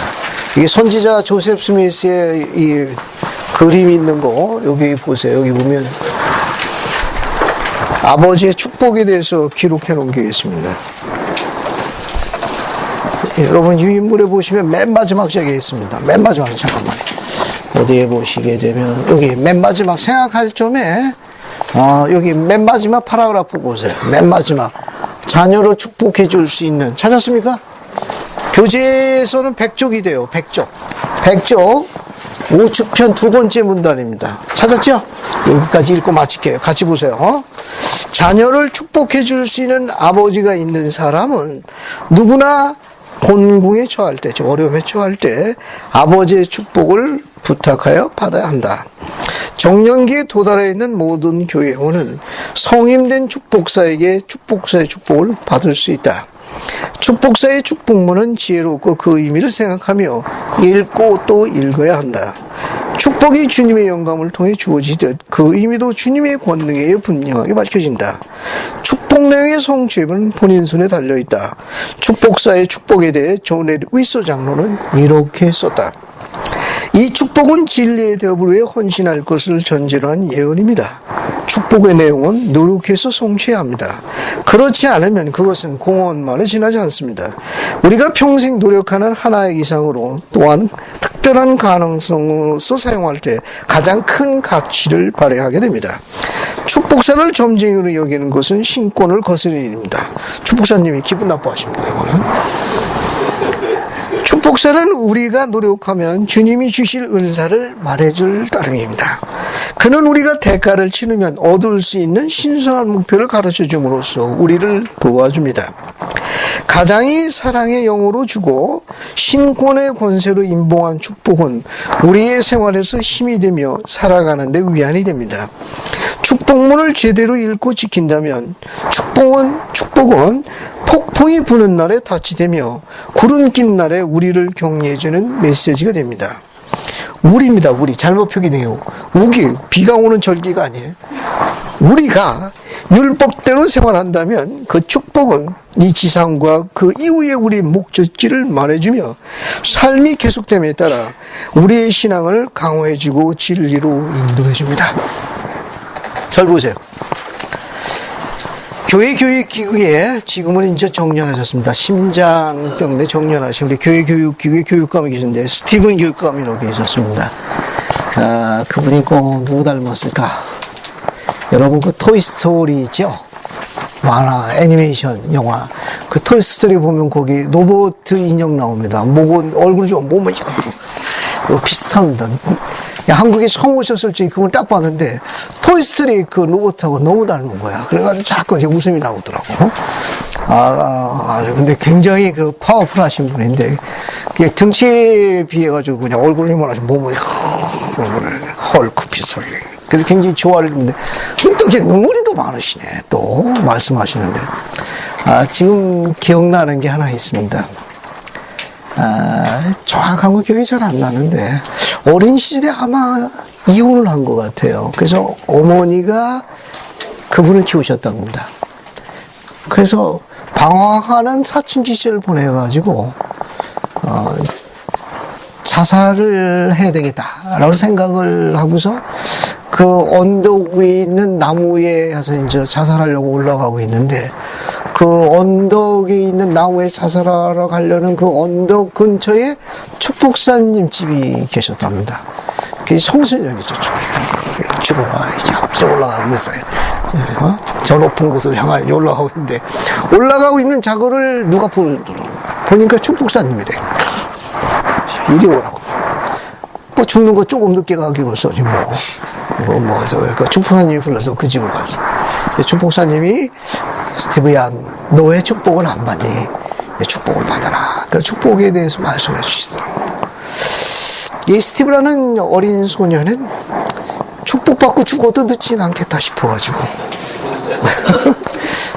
이게 선지자 조셉 스미스의 이 그림이 있는 거 여기 보세요. 여기 보면 아버지의 축복에 대해서 기록해 놓은 게 있습니다. 여러분 유인물에 보시면 맨 마지막 장에 있습니다. 맨 마지막, 잠깐만요. 어디에 보시게 되면 여기 맨 마지막 생각할 점에 여기 맨 마지막 파라그래프 보세요. 맨 마지막 자녀를 축복해 줄 수 있는, 찾았습니까? 교재에서는 100쪽이 돼요. 100쪽. 100쪽 우측편 두 번째 문단입니다. 찾았죠? 여기까지 읽고 마칠게요. 같이 보세요. 자녀를 축복해 줄 수 있는 아버지가 있는 사람은 누구나 곤궁에 처할 때, 어려움에 처할 때 아버지의 축복을 부탁하여 받아야 한다. 정년기에 도달해 있는 모든 교회원은 성임된 축복사에게 축복사의 축복을 받을 수 있다. 축복사의 축복문은 지혜롭고 그 의미를 생각하며 읽고 또 읽어야 한다. 축복이 주님의 영감을 통해 주어지듯 그 의미도 주님의 권능에 의해 분명하게 밝혀진다. 축복 내용의 성취는 본인 손에 달려있다. 축복사의 축복에 대해 존 윗소 장로는 이렇게 썼다. 이 축복은 진리의 대업을 위해 헌신할 것을 전제로 한 예언입니다. 축복의 내용은 노력해서 성취해야 합니다. 그렇지 않으면 그것은 공허만에 지나지 않습니다. 우리가 평생 노력하는 하나의 이상으로 또한 특별한 가능성으로서 사용할 때 가장 큰 가치를 발휘하게 됩니다. 축복사를 점쟁이로 여기는 것은 신권을 거스르는 일입니다. 축복사님이 기분 나빠하십니다. 이거는. 축복사는 우리가 노력하면 주님이 주실 은사를 말해줄 따름입니다. 그는 우리가 대가를 치르면 얻을 수 있는 신성한 목표를 가르쳐 줌으로써 우리를 도와줍니다. 가장이 사랑의 영으로 주고 신권의 권세로 임봉한 축복은 우리의 생활에서 힘이 되며 살아가는 데 위안이 됩니다. 축복문을 제대로 읽고 지킨다면 축복은 폭풍이 부는 날에 닻이 되며 구름 낀 날에 우리를 격려해주는 메시지가 됩니다. 우리입니다. 우리. 잘못 표기돼요. 우기, 비가 오는 절기가 아니에요. 우리가 율법대로 생활한다면 그 축복은 이 지상과 그 이후에 우리의 목적지를 말해주며 삶이 계속됨에 따라 우리의 신앙을 강화해주고 진리로 인도해줍니다. 잘 보세요. 교회 교육기구에 지금은 이제 정년하셨습니다. 심장병에 정년하신 우리 교회 교육기구의 교육감이 계신데 스티븐 교육감이라고 계셨습니다. 그분이 꼭 누구 닮았을까? 여러분 그 토이스토리 있죠? 만화, 애니메이션 영화. 그 토이스토리 보면 거기 로봇 인형 나옵니다. 목은, 얼굴이 좀 몸은 비슷합니다. 한국에 처음 오셨을 때 그걸 딱 봤는데 토이스토리 그 로봇하고 너무 닮은 거야. 그래가지고 자꾸 이제 웃음이 나오더라고. 근데 굉장히 그 파워풀하신 분인데 등치에 비해가지고 그냥 얼굴이 많아서 몸이 헐크 비슷하게. 그래서 굉장히 좋아를 했는데 또 이렇게 눈물이 더 많으시네. 또 말씀하시는데 지금 기억나는 게 하나 있습니다. 정확한 건 기억이 잘 안 나는데 어린 시절에 아마 이혼을 한 것 같아요. 그래서 어머니가 그분을 키우셨던 겁니다. 그래서 방황하는 사춘기 시절을 보내가지고 자살을 해야 되겠다라고 생각을 하고서 그 언덕 위에 있는 나무에 가서 이제 자살하려고 올라가고 있는데 그 언덕에 있는 나무에 자살하러 가려는 그 언덕 근처에 축복사님 집이 계셨답니다. 그게 청소년이죠. 죽어라. 이제 앞서 올라가고 있어요. 저 높은 곳을 향하여 올라가고 있는데 올라가고 있는 자고를 누가 보니까 축복사님이래. 이리 오라고. 뭐 죽는 거 조금 늦게 가기로서지 그 축복사님이 불러서 그 집을 갔어. 축복사님이 스티브야, 너 왜 축복을 안 받니? 축복을 받아라. 그 축복에 대해서 말씀해 주시더라고요. 이 스티브라는 어린 소녀는 축복받고 죽어도 늦진 않겠다 싶어가지고.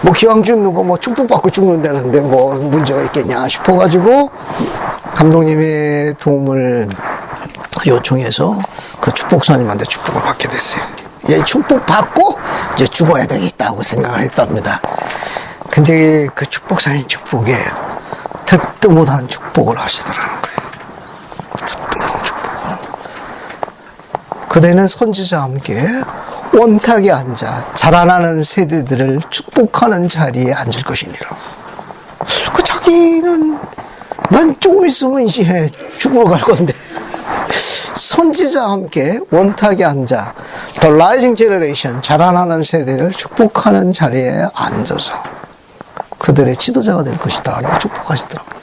뭐 기왕 죽는 거 축복받고 죽는다는데 뭐 문제가 있겠냐 싶어가지고 감독님의 도움을 요청해서 그 축복사님한테 축복을 받게 됐어요. 얘 축복받고 이제 죽어야 되겠다고 생각을 했답니다. 근데 그 축복사님 축복에 듣도 못한 축복을 하시더라는 거예요. 듣도 못한 축복을. 그대는 선지자와 함께 원탁에 앉아 자라나는 세대들을 축복하는 자리에 앉을 것이니라. 그 자기는 난 조금 있으면 이제 죽으러 갈 건데 선지자와 함께 원탁에 앉아 The Rising Generation, 자라나는 세대를 축복하는 자리에 앉아서 그들의 지도자가 될 것이다 라고 축복하시더라고요.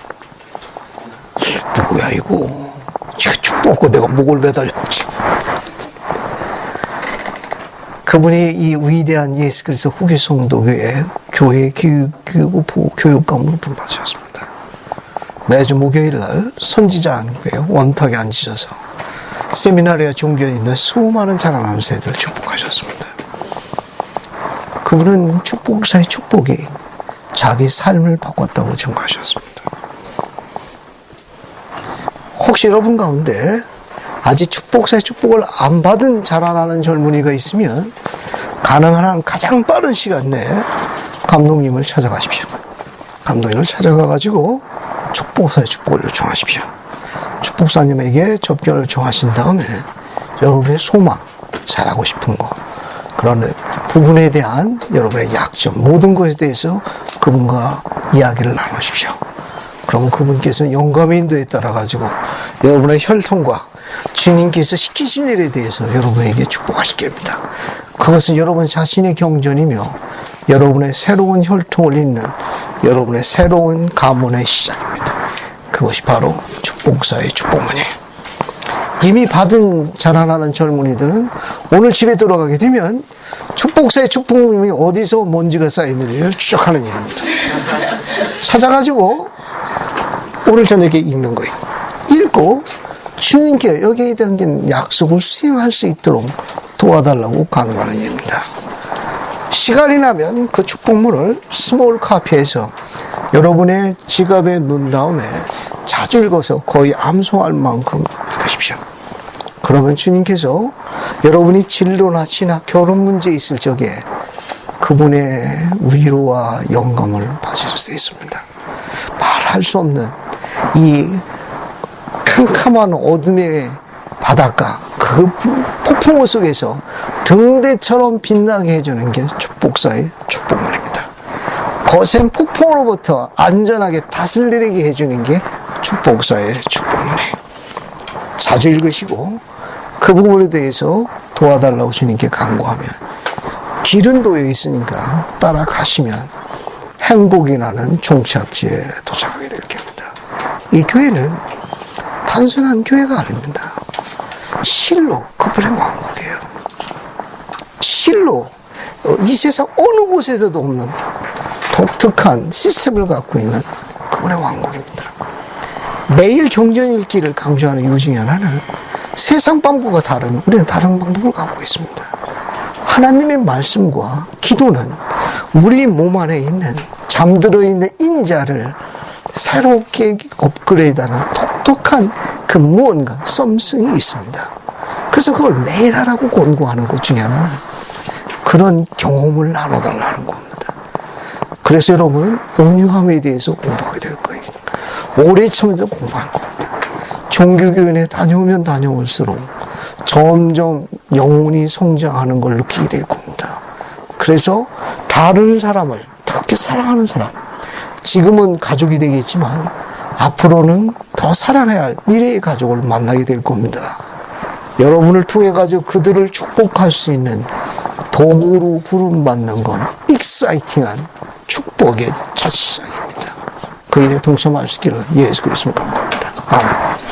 누구야 이거? 지금 축복하고 내가 목을 매달려고 지금. 그분이 이 위대한 예수 그리스도 후계 성도교회 교회 교육감으로 부름받으셨습니다. 매주 목요일 날 선지자 함께 원탁에 앉으셔서 세미나리아 종교에 있는 수많은 자라나는 세대를 축복하셨습니다. 그분은 축복사의 축복이 자기 삶을 바꿨다고 증거하셨습니다. 혹시 여러분 가운데 아직 축복사의 축복을 안 받은 자라나는 젊은이가 있으면 가능한 한 가장 빠른 시간 내에 감독님을 찾아가십시오. 감독님을 찾아가가지고 축복사의 축복을 요청하십시오. 축복사님에게 접견을 요청하신 다음에 여러분의 소망, 잘하고 싶은 것, 그런 부분에 대한 여러분의 약점, 모든 것에 대해서 그분과 이야기를 나누십시오. 그러면 그분께서는 영감의 인도에 따라가지고 여러분의 혈통과 주님께서 시키실 일에 대해서 여러분에게 축복하실 겁니다. 그것은 여러분 자신의 경전이며 여러분의 새로운 혈통을 잇는 여러분의 새로운 가문의 시작입니다. 그것이 바로 축복사의 축복문이에요. 이미 받은 자라나는 젊은이들은 오늘 집에 들어가게 되면 축복사의 축복문이 어디서 먼지가 쌓이는지를 추적하는 일입니다. 찾아가지고 오늘 저녁에 읽는 거예요. 읽고 주님께 여기에 대한 약속을 수행할 수 있도록 도와달라고 강구하는 일입니다. 시간이 나면 그 축복문을 스몰 카피해서 여러분의 지갑에 넣은 다음에 자주 읽어서 거의 암송할 만큼 읽으십시오. 그러면 주님께서 여러분이 진로나 진학, 결혼 문제 있을 적에 그분의 위로와 영감을 받으실 수 있습니다. 말할 수 없는 이 캄캄한 어둠의 바닷가, 그 폭풍우 속에서 등대처럼 빛나게 해주는 게 축복사의 축복문입니다. 거센 폭풍으로부터 안전하게 다스리게 해주는 게 축복사의 축복문이에요. 자주 읽으시고 그 부분에 대해서 도와달라고 주님께 간구하면 길은 놓여 있으니까 따라가시면 행복이 나는 종착지에 도착하게 될 겁니다. 이 교회는 단순한 교회가 아닙니다. 실로 그분의 왕국이에요. 실로 이 세상 어느 곳에서도 없는 독특한 시스템을 갖고 있는 그분의 왕국입니다. 매일 경전 읽기를 강조하는 이유 중에 하나는 세상 방법과 다른, 우리는 다른 방법을 갖고 있습니다. 하나님의 말씀과 기도는 우리 몸 안에 있는 잠들어 있는 인자를 새롭게 업그레이드하는 독특한 그 무언가, 썸씽이 있습니다. 그래서 그걸 매일 하라고 권고하는 것 중에 하나는 그런 경험을 나눠달라는 겁니다. 그래서 여러분은 온유함에 대해서 공부하게 될 거예요. 오래 참여해서 공부할 겁니다. 종교교인에 다녀오면 다녀올수록 점점 영혼이 성장하는 걸 느끼게 될 겁니다. 그래서 다른 사람을, 특히 사랑하는 사람, 지금은 가족이 되겠지만 앞으로는 더 사랑해야 할 미래의 가족을 만나게 될 겁니다. 여러분을 통해 가지고 그들을 축복할 수 있는 도구로 부름받는 건 익사이팅한 축복의 첫 시작입니다. 그 일에 동참할 수 있기를 예수 그리스도로 감사합니다. 아멘.